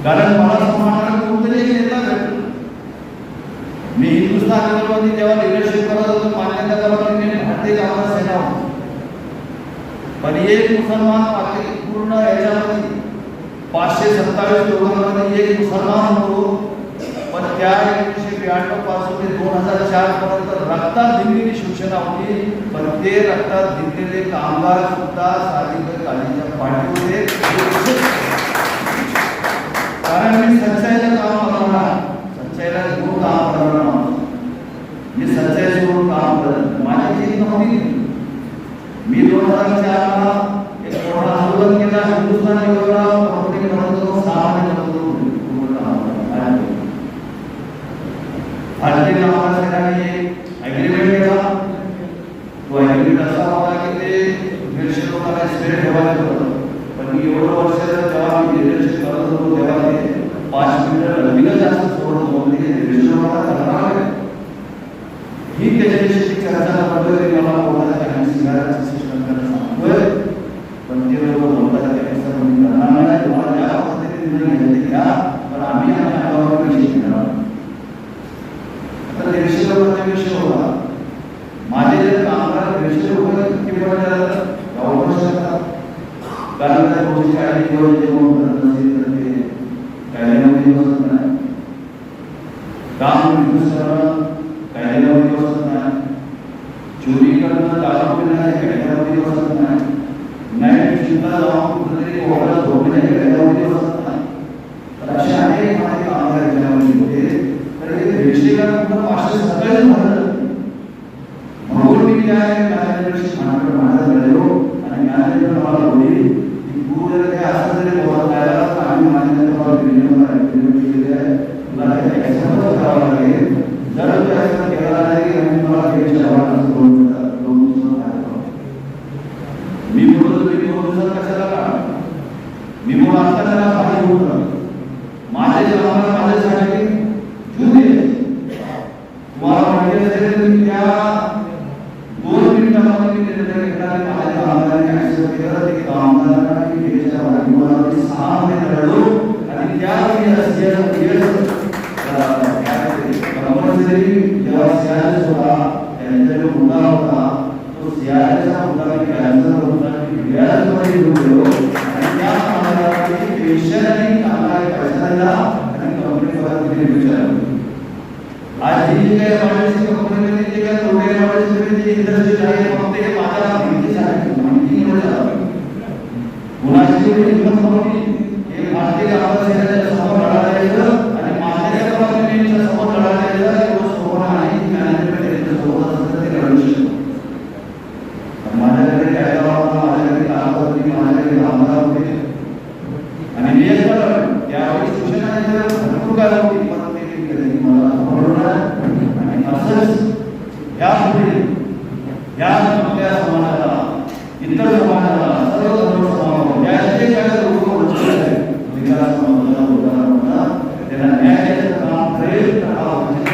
कारण मला समाजाला कोणतरी नेता भेटतो. मी हिंदुस्थान आंदोलनामध्ये जेव्हा लिडरशिप करत होतो, मान्यता करत मी भारतीय जनता सेना होतो. पण एक मुसलमान बाकी पूर्ण याच्यामध्ये 527 लोकांमध्ये एक मुसलमान होतो. पण त्या 1992 पासून ते 2004 पर्यंत रक्तात भिनलेली शिवसेना होती. पण ते रक्तात भिनलेले कामगार सुद्धा साधिक काळजीच्या पाठीवर होते. कारण मी सच्चाईला काम करणार, सच्चाईला घेऊन काम करणार, मी सच्चाई सोडून काम करत. माझी चीज नव्हती. मी 2004ला एक मोठा आंदोलन केला हिंदुस्थान भारतीय जनता सेनेने ॲग्रीमेंट केला. तो ॲग्रीमेंट असा होता की ते 150 लोकांना स्पेअर ठेवायचं होतं. पण मी एवढं वर्ष जेव्हा मी लिडरशिप करत होतो तेव्हा ते 5 मिनिटं लगेच जास्त सोडत होते. 150 लोकांना करणार आहे ही त्याच्याशी चर्चा करतोय. मला बोलायचं सिगारेटचं सिस्टम करायला सांगतोय. पण ते लोक बोलतात त्यापेक्षा मी करणार नाही. तुम्हाला ज्या पद्धतीने निर्णय घ्या, पण आम्ही आम्हाला विषय घेणार. आता 150 लोकांचा विषय होता. माझे जे कामगार 150 लोक किती गावू शकतात. कारण त्या गोष्टी काळजी घेऊन जे करत नसेल तर ते कायद्यामध्ये बसत नाही. काम करणं कायद्यामध्ये बसत नाही. चोरी करणं, दारू पिणं हे कायद्यामध्ये बसत नाही. नाईट शिफ्टला जाऊन कुठेतरी कोणाला झोपणे हे कायद्यामध्ये बसत नाही. तर असे अनेक माझे कामगार याच्यामध्ये होते. तर हे 150 ला 500 सकाळीच भरलं. म्हणून मी काय मॅनेजरशी माझा गेलो आणि मॅनेजर मला बोलली की तू जर काही असं जरी बोलत राहिला तर आम्ही मॅनेजरला ॲग्रीमेंट केलेलं आहे, तुला काही ॲक्शनच करावं लागेल. जर तू ॲक्शन केला नाही आम्ही मला केसच्या आव्हानाचं मी बोलतो तुम्ही 2 दिवसात कशाला का मी बोल आता त्याला पाणी बोलतो. माझे जवान माझ्यासाठी जीव दिले. तुम्हाला माहिती असेल तर त्या 2 मिनिटांमध्ये मी निर्णय घेतला आणि माझ्या कामगारांनी ॲक्सेप्ट केलं. ते कामगारांना मी केसच्या वाढीमध्ये 6 महिने लढलो आणि त्यावेळी जेव्हा सियाज होता त्यांचा जो मुद्दा होता तो सियाजचा मुद्दा मी कॅन्सर होता मी व्याजमध्ये घेऊन गेलो आणि त्या कामगारांची पेन्शन आणि कामगार पैसा दिला आणि कंपनी परत विचारलं. आज ही जी काही एमआयडीसी कंपनीमध्ये जे काही थोडे एमआयडीसी इंडस्ट्री आहे फक्त हे माझ्या माहितीसाठी माहितीमुळे झालं. कोणाची हिंमत नव्हती. हे भारतीय कामगार सेनेच्या समोर लढा द्यायचं आणि माझ्या कंपनीच्या समोर लढा द्यायचा. एवढं सोपं नाही. मॅनेजमेंट यांच्यासोबत असतं ते लढू शकतो. माझ्याकडे कायदा होता, माझ्याकडे कामगार होती, माझ्याकडे कामगार होते आणि मी एकटा लढलो. त्यावेळी शिक्षणाच्या भरपूर काय होती पण ते मला आणि असंच यापुढे या आपल्या समाजाला, इतर समाजाला, सर्व धर्म समाजाला याचे काय लोक वंचित आहेत विकास समाजाला होता त्यांना न्याय द्यायचं काम करेल तर हा वंचित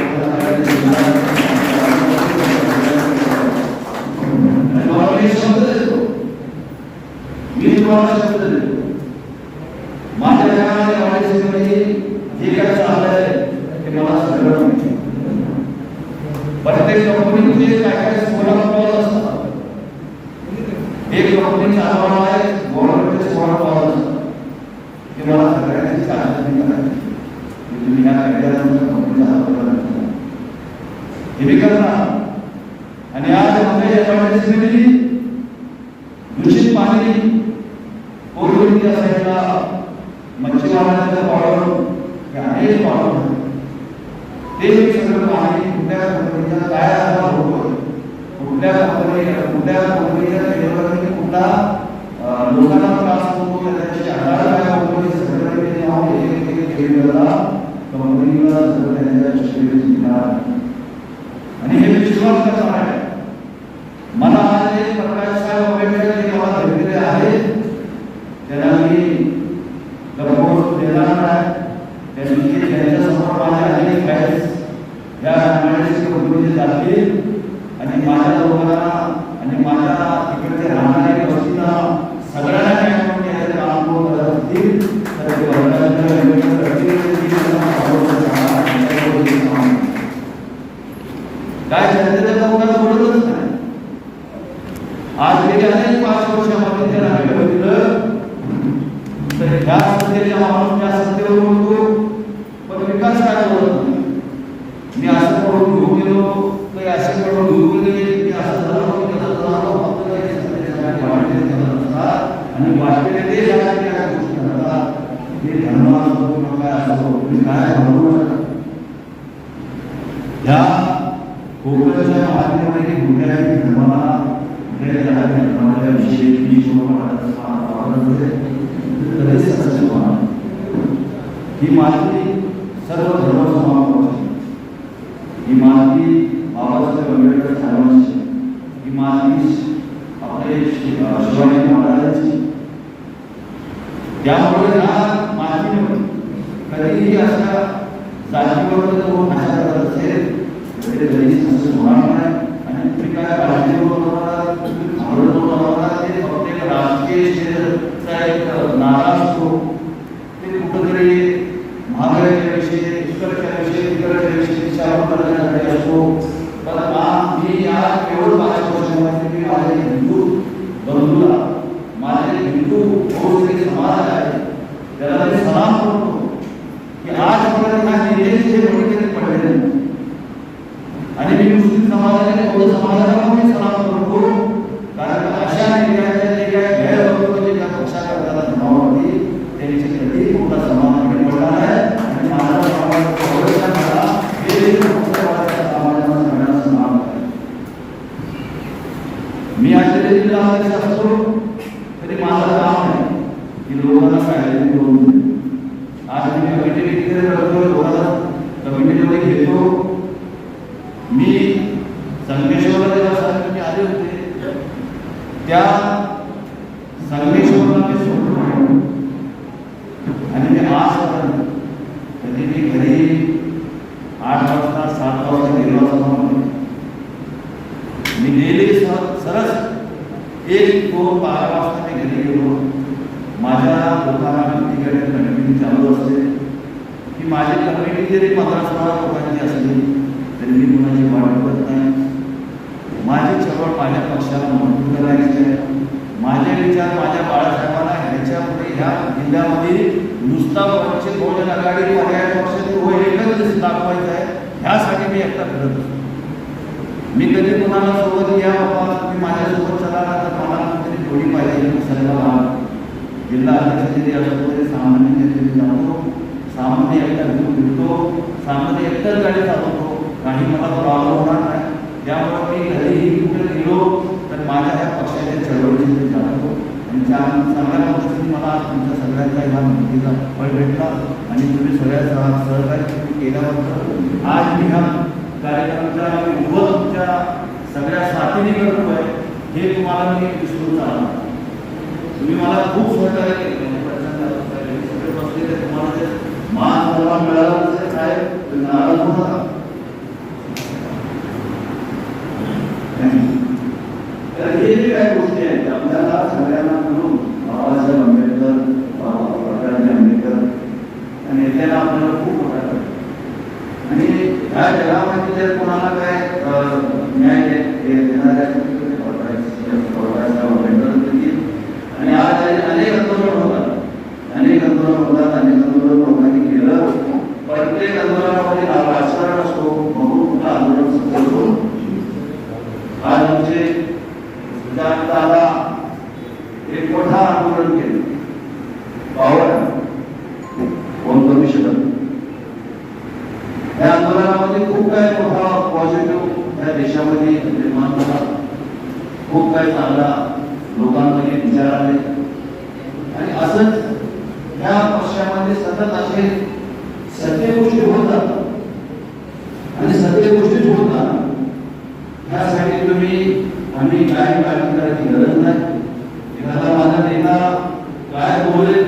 शब्द देतो. मी तुम्हाला शब्द देतो. माझ्या जगामध्ये जे काय चाललंय ते मला सगळं माहिती. प्रत्येक कंपनीचे काय काय सोलर पॉज असतात. एक कंपनी चालवणार आहे गव्हर्नमेंटचे सोलर पॉज असतात. ते मला सगळ्यांची चाचणी करायची. तुम्ही ह्या कायद्यानुसार कंपनीचा हात हे मी करणार. आणि आज आपल्या एमआयडीसीमध्ये दूषित पाणी कोरडीच्या साईडला मच्छीमारांचं पावडर हे अनेक पावडर ते सगळं पाणी कुठल्या कंपनीचा काय आजार होतो, कुठल्या कंपनीच्या केंद्रामध्ये कुठला लोकांना त्रास होतो, त्याची आजार काय होतो हे सगळं कंपनीला सगळं त्यांच्या शेअर्स मिळणार आणि हे विश्वास करणार आहे. मला आज एक प्रकाश साहेब आंबेडकर जे मला भेटलेले आहेत त्यांना मी प्रपोज देणार आहे. त्यांनी त्यांच्यासमोर माझ्या अनेक फॅन्स या समाजाची कंपनीचे जातील आणि माझ्या लोकांना आणि माझ्या तिकडचे राहणारे वस्तीला सगळ्यांना काम करत असतील तर ते काय जनतेचा मुद्दा बोलतच नाही. आज गेल्या अनेक 5 वर्षामध्ये त्याला दिलं तर ह्या सत्तेच्या माणूस त्या सत्तेवर बोलतो पण विकास काय बोलत नाही. मी असं करून घेऊन गेलो काही असं करून घेऊन गेले की असं झालं आणि वाटलेले ते काय गोष्टी करतात ते धर्माला काय असं काय म्हणून ह्या कोकणच्या माध्यमाने गुन्ह्याची धर्माला ही माती सर्व धर्म समाजाची, ही माती बाबासाहेब आंबेडकर साहेबांची, ही माती आपले शिवाजी महाराजांची. त्यामुळे या मातीवर कधीही अशा जातीवर भाषा करत असेल तर ते कधीच असं होणार नाही. आणि तुम्ही काय राजकीय ते फक्त एक राजकीय क्षेत्राचा एक नारा असतो. ते कुठंतरी महागाईच्या विषयी इकडच्या विषयी विचार करण्यासाठी असतो. पण मी या केवळ 5 वर्षामध्ये मी माझे हिंदू बंधूला माझे हिंदू बहुसंख्य समाज आहे त्याला मी सलाम करतो की आजपर्यंत हा नेत्याचे कोणीतरी पडले नाही. आणि मी मुस्लिम समाजाने बौद्ध समाजाला मी सलाम करतो कारण अशा नेत्याच्या जे काही गैरवर्तणूक ज्या पक्षाकरता जमावली त्यांची कधी मोठा समाज पडला आहे. आणि माझा समाज मी आजच्या जिल्हा असतो तरी माझं काम आहे की लोकांना फायदा करून आज मी कमिटी करतो लोकांना कमिटीमध्ये घेतो. मी संगमेश्वरला जेव्हा सांगितले आले होते त्या संगमेश्वरला मी सोडलो आणि मी आजपर्यंत कधी मी घरी 8 वाजता 7 वाजता गेलो असतो. मी गेले सरस 1-2 12 वाजता मी घरी गेलो. माझ्या लोकांना तिकडे कमिटी चालू असते की माझी कमिटी जरी 15-16 लोकांची असली तरी मी कुणाची वाट बघत नाही. माझी चळवळ माझ्या पक्षाला मजबूत करायची आहे. माझे विचार माझ्या बाळासाहेबांना ह्याच्यापुढे ह्या जिल्ह्यामध्ये नुसता वंचित बहुजन आघाडी पर्याय पक्ष तो एकच दाखवायचा आहे. ह्यासाठी मी एकटा फिरत असतो. मी कधी कुणाला सोबत घ्या बाबा तुम्ही माझ्यासोबत चला तर मला तरी थोडी पाहिजे सर्व जिल्हा अध्यक्ष जरी असतो तरी सामान्य जातो. सामान्य एकटा घेऊन फिरतो. सामान्य एकटाच गाडी चालवतो. काही मला प्रॉब्लेम होणार नाही. त्यामुळे मी घरीही कुठे गेलो तर माझ्या ह्या पक्षाच्या चळवळीमध्ये जातो. आणि चांगल्या पद्धतीने मला तुमच्या सगळ्यांचा ह्या माहितीचा फळ भेटला आणि तुम्ही सगळ्या सहकार्य केल्याबद्दल आज मी ह्या कार्यक्रमाच्या उभं तुमच्या सगळ्या साथीने करतो आहे हे तुम्हाला मी विसरून चालणार. तुम्ही मला खूप सहकार्य केलं. तुम्हाला जे मान सन्मान मिळाला नसेल साहेब नाराज होऊ नका. तर हे जे काही गोष्टी आहेत आपल्याला सगळ्यांना मिळून बाबासाहेब आंबेडकर प्रकाशजी आंबेडकर आणि याला आपल्याला खूप मोठा करतो. आणि ह्या जगामध्ये जर कोणाला काय न्याय देणाऱ्या आणि आज अनेक आंदोलन होतात. अनेक आंदोलन लोकांनी केलं. प्रत्येक आंदोलनामध्ये राजकारण असतो. बहुत मोठं आंदोलन असतो. आज आमचे दादा एक मोठा आंदोलन केलं. पावर कोण करू शकत. या आंदोलनामध्ये खूप काही मोठा पॉझिटिव्ह या देशामध्ये निर्माण झाला. खूप काही चांगला लोकांमध्ये विचार आले. आणि असंच ह्या पक्षामध्ये सतत असे सत्य गोष्टी होतात आणि सत्य गोष्टीच होतात. त्यासाठी आम्ही काय काळजी करायची गरज नाही. एखादा माझा नेता काय बोलेल,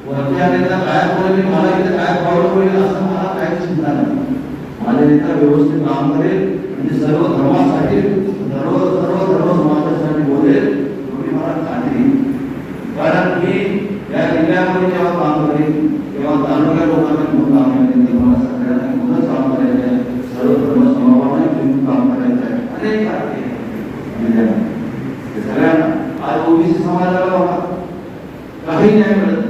वरच्या नेता काय बोलेल, मला इथे काय प्रॉब्लेम होईल असं मला काही चिंता नाही. माझा नेता व्यवस्थित काम करेल म्हणजे सर्व धर्मासाठी सर्व समाजासाठी बोलेल एवढी मला खात्री. कारण मी या जिल्ह्यामध्ये जेव्हा काम करेन तेव्हा तालुक्या लोकांना घेऊन काम करेन, तेव्हा सगळ्यांना घेऊनच काम करायचं आहे, सर्व धर्म समभावाने घेऊन काम करायचं आहे. अनेक कारणे सगळ्यांना आज ओबीसी समाजाला बघा काही न्याय मिळत,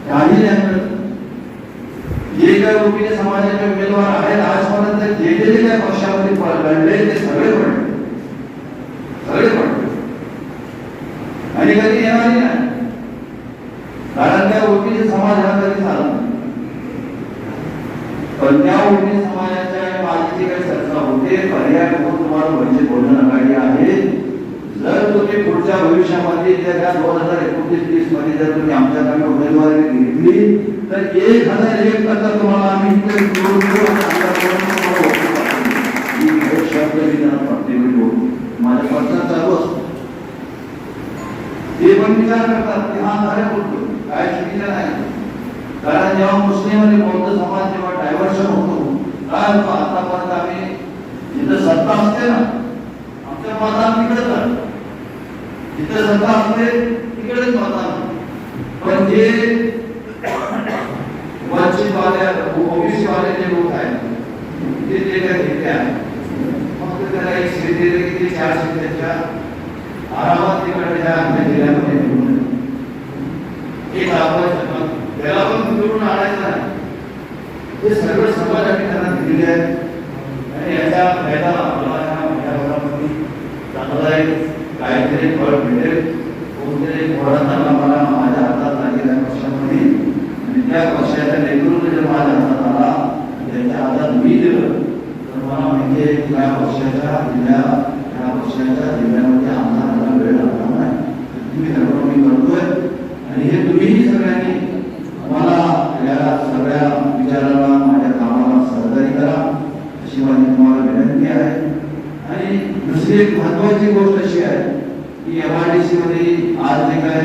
काही न्याय मिळत. जे काही ओबीसी समाजाचे उमेदवार आहेत आजपर्यंत जे काय पक्षामध्ये लढले ते सगळे पडले, सगळे पडले आणि कधी येणारही नाही. कारण त्या ओबीसी समाज हा कधी चालत नाही. पण त्या ओबीसी समाजाच्या माझी काही चर्चा होते, पर्याय म्हणून तुम्हाला वंचित बहुजन आघाडी आहे. जर तुम्ही पुढच्या भविष्यामध्ये त्या 2029-30 मध्ये जर तुम्ही आमच्याकडे उमेदवारी घेतली तर 1001 टक्का तुम्हाला आम्ही माझ्या पक्षात चालू असतो. ते पण विचार करतात की हा खरं बोलतो, काय चुकीचं नाही. कारण जेव्हा मुस्लिम आणि बौद्ध समाज जेव्हा डायव्हर्शन होतो काय होतं, आतापर्यंत आम्ही जिथं सत्ता असते ना आमच्या मतदान तिकडेच आहे, जिथं सत्ता असते तिकडेच मतदान. पण जे वंचित वाले ओबीसी वाले जे लोक आहेत ते काय घेतले आहे फक्त त्याला एक सीट दिली की ते 4 सीटाच्या आरामात तिकडे आमच्या जिल्ह्यामध्ये निवडून एक आपण त्याला पण निवडून आणायचं नाही. हे सगळं समाज आम्ही त्यांना दिलेले आहे आणि याचा फायदा आपल्याला चांगला काहीतरी फळ मिळेल. कोणतरी थोडा चांगला मला माझ्या हातात लागेल पक्षामध्ये आणि त्या पक्षाच्या नेतृत्व जर माझ्या हातात आला त्याच्या हातात मी दिलं तर मला माहिती आहे की या पक्षाच्या जिल्ह्यामध्ये आमदाराला वेळ लागणार नाही. तुम्ही सर्व मी करतोय आणि हे तुम्हीही सगळ्यांनी मला या सगळ्या विचाराला माझ्या कामाला सहकार्य करा अशी माझी तुम्हाला विनंती आहे. आणि दुसरी एक महत्वाची गोष्ट अशी आहे की MIDC मध्ये आज जे काय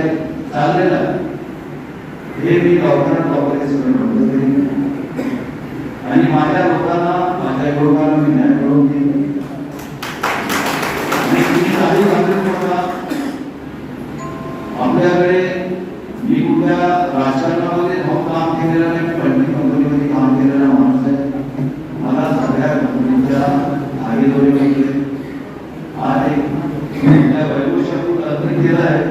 चाललेलं आहे हे मी गावठाण कॉर्पोरेशन आणि माझ्या लोकांना मी न्याय मिळवून देईन. आपल्याकडे मी कुठल्या राजकारणामध्ये काम केलेलं नाही, फंडिंग कंपनीमध्ये काम केलेला माणूस आहे. मला सगळ्या कंपनीच्या भागीदारी केली. आज एक वैभवशाही अर्ज केला आहे,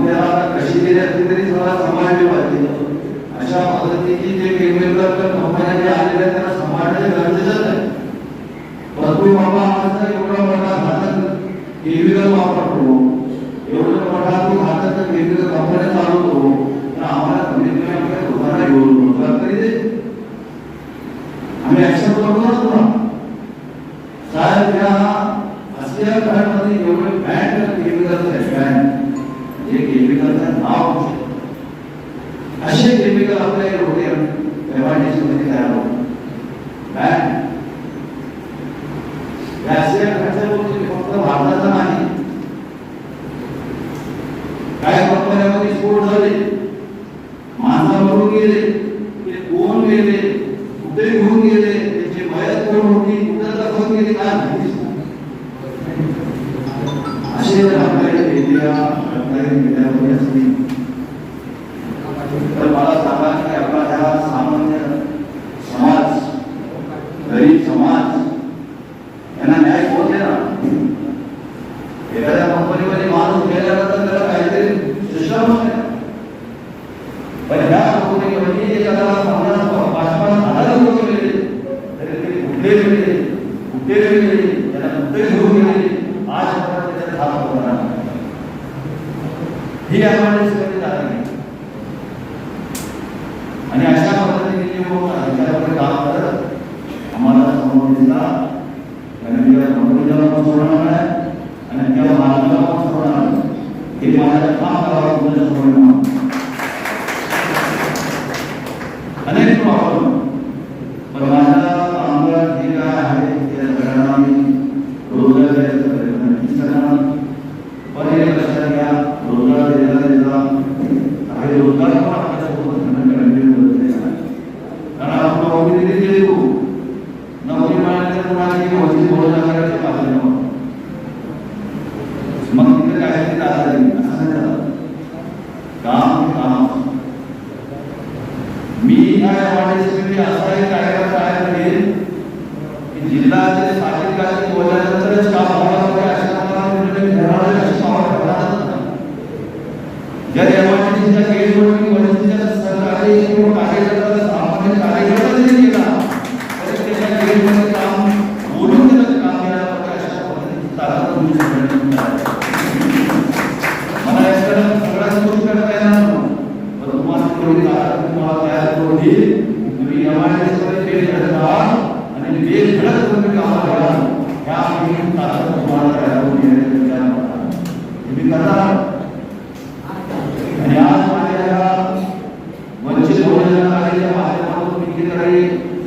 त्याला कशी केली असली तरी मला सांभाळली पाहिजे. अशा पद्धतीची जे वेगवेगळ्या कंपन्या जे आलेल्या त्यांना सांभाळणे गरजेचं आहे. परंतु बाबा माझा एवढा मोठा घातक केमिकल वापरतो, एवढं मोठा तो घातक केमिकल कंपन्या चालवतो तर आम्हाला कमीत कमी आपल्या लोकांना रोजगार तरी दे. आम्ही ऍक्सेप्ट करतो ना तुला साहेब. या असल्या काळामध्ये एवढे बँड केमिकल्स आहेत, बँड जे केमिकलचं नाव असे केमिकल आपल्या होते MIDC मध्ये तयार होते. बँड फक्त भारताचा नाही, काय कंपन्यामध्ये स्फोट झाले, माणसावरून गेले, ते कोण गेले, कुठे घेऊन गेले, त्याची मयत कोण होती, कुठे दाखवून गेली काय माहितीच नाही. असे जर आपल्याकडे मीडियामध्ये असतील तर मला सांगा की आपला ह्या सामान्य समाज, गरीब समाज यांना न्याय कोण देणार? एखाद्या कंपनीमध्ये माणूस गेल्यानंतर त्याला काहीतरी सिस्टम आहे, पण ह्या कंपनीमध्ये एखाद्याला 50-55 लोक गेले तरी ते कुठे गेले त्यांना कुठे घेऊन गेले आजपर्यंत त्याचा हात होणार ही MIDC झाली. आणि अशा पद्धतीने अधिकाऱ्याकडे काम करत आम्हाला समोर दिसला आणि कंपनीला पण सोडणार नाही आणि त्या मालकाला पण सोडणार नाही. हे माझ्या काम करावं तुमच्या समोर. एमआयडीसी असा एक कार्यक्रम तयार करेल की जिल्ह्याचे साठेकाशी बोलल्यानंतरच काम होणार आहे अशा प्रकारे अशी मावळ जर एमआयडीसीच्या गेटवरती वरिष्ठांच्या सहकार्य किंवा कार्यकर्ता सामान्य कार्यकर्ता जरी केला तरी त्याच्या गेटमध्ये काम बोलून त्याचं काम केलं पाहिजे अशा पद्धतीची ताकद तुम्ही सगळ्यांनी मला याच्याला सगळ्याच गोष्टी करता येणार पण तुम्हाला तेवढी ताकद तुम्हाला तयार करून देईल तुम्ही एमआयडीसीमध्ये फेल करता आणि देश घडत तुम्ही कामाला घ्या ह्या ताकद तुम्हाला तयार करून देण्याचा तुम्ही करता. आणि आज माझ्या वंचित बहुजन आघाडीच्या माध्यमातून कितीतरी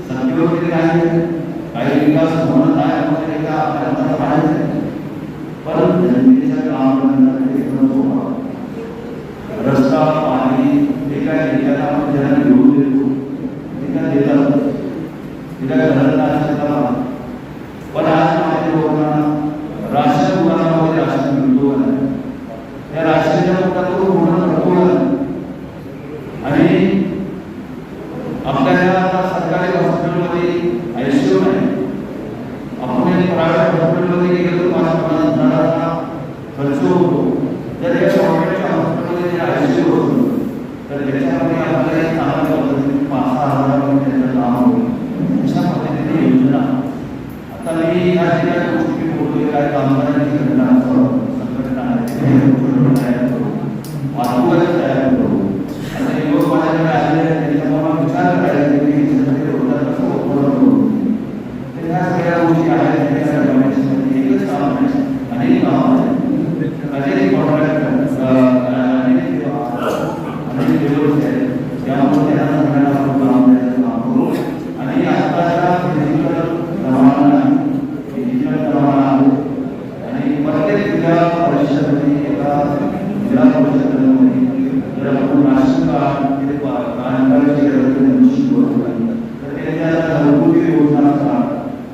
संधी वगैरे आहे काही विकास होणं आहे म्हणजे का आपल्याला पाहायचं पण जनतेच्या कामानंतर रस्ता पाणी हे काय ज्याला आपण ज्यांना घेऊन देतो ते काय देतात ते काय घरात असतात पण आज माझ्या लोकांना राशन दुकानामध्ये राशन मिळतो त्या राशनच्या दुकानातून होणं नको आणि आपल्याला आता सरकारी हॉस्पिटलमध्ये आयसीयू नाही आपण एक प्रायव्हेट हॉस्पिटलमध्ये गेलो तर 5,000 खर्च होतो जर या गव्हर्नमेंटच्या हॉस्पिटलमध्ये आयसीयू होतो तर त्याच्यामध्ये आपल्याला चांगल्या पद्धतीने 5,000 त्याचं काम होईल अशा पद्धतीने योजना आता मी या सगळ्या गोष्टी बोलतोय काय कामगारांची घटना संघटना तयार करू वाहतुकाची तयार करू आता युवक माझ्याकडे आले त्याच्यामुळे विचार करायचा की सगळे रोजगार कसं उपलब्ध करू तर ह्या सगळ्या गोष्टी आहेत त्याच्या गव्हर्नमेंटसाठी एकच काम आहे अनेक काम आहे अनेक कॉन्ट्रॅक्ट अनेक लेबर्स आहेत त्यामुळे त्यांना सगळ्यांना आपण काम द्यायचं काम करू आणि आत्ताच्या डिजिटल जमाना आणि प्रत्येक जिल्हा परिषदेमध्ये एका जिल्हा परिषदेमध्ये जर आपण राशन कार्ड निश्चित करू तर त्याच्या घरगुती योजना असतात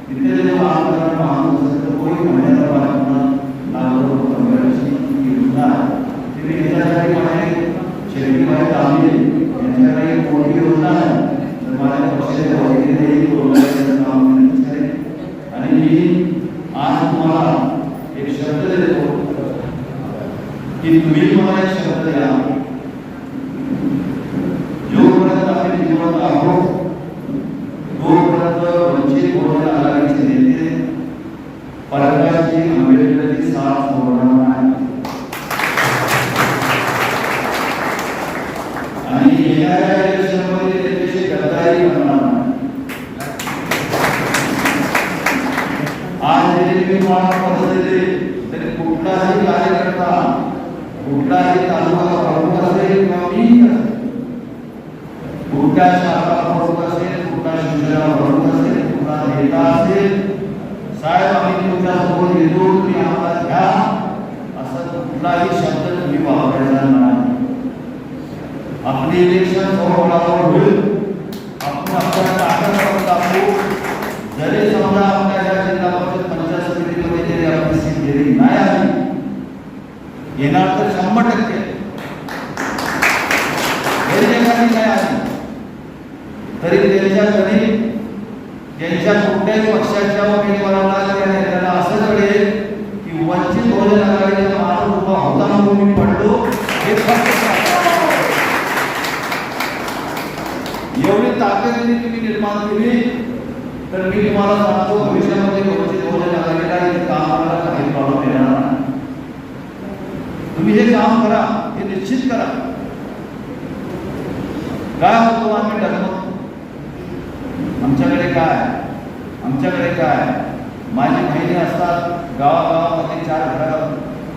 तिथे जे काम करणारा माणूस असेल तर कोणी महिन्याचा योजना आहे ती याच्यासाठी माझे शेतीमध्ये कामी यांच्याकडे एक मोठी योजना आहे तर माझ्या पक्षाच्या वतीने काम करण्याची आहे आणि मी आज तुम्हाला एक शब्द देतो की तुम्ही मला एक शब्द द्या जोपर्यंत आम्ही जिवंत आहोत तोपर्यंत वंचित बहुजन आघाडीचे नेते प्रकाशजी आंबेडकरांची साथ सोडणार नाही आणि येणाऱ्या इलेक्शनमध्ये त्याच्याशी गद्दारी करणार नाही. आज जरी मी पद दिले तरी कुठलाही कार्यकर्ता कुठलाही तालुका प्रमुख असेल किंवा मी असेल कुठल्या शाखा प्रमुख असेल कुठला शिवसेना प्रमुख असेल कुठला नेता असेल साहेब आम्ही तुमच्या सोबत येतो तुम्ही आम्हाला घ्या असं कुठलाही शब्द तुम्ही वापरायचा नाही. आपली इलेक्शन सोहळ्यावर होईल आपण आपल्या ताकद दाखवू जरी समजा आपल्या या जिल्हा परिषद पंचायत समितीमध्ये जरी आपली सीट गेली नाही आली येणार तर 100% एखादी नाही आली तरी त्यांच्याकडे त्यांच्या कुठल्याही पक्षाच्या उमेदवाराला त्यांना असं कळेल की वंचित बहुजन आघाडीचा माणूस उभा होता म्हणून मी पडलो हे एवढी ताकद तुम्ही निर्माण केली तर मी तुम्हाला सांगतो भविष्यामध्ये वंचित बहुजन आघाडीला हे काम करायला काही प्रॉब्लेम येणार नाही. तुम्ही हे काम करा हे निश्चित करा. काय होतो आम्ही डगमगतो आमच्याकडे काय माझी बहिणी असतात गावागावामध्ये 4 घरं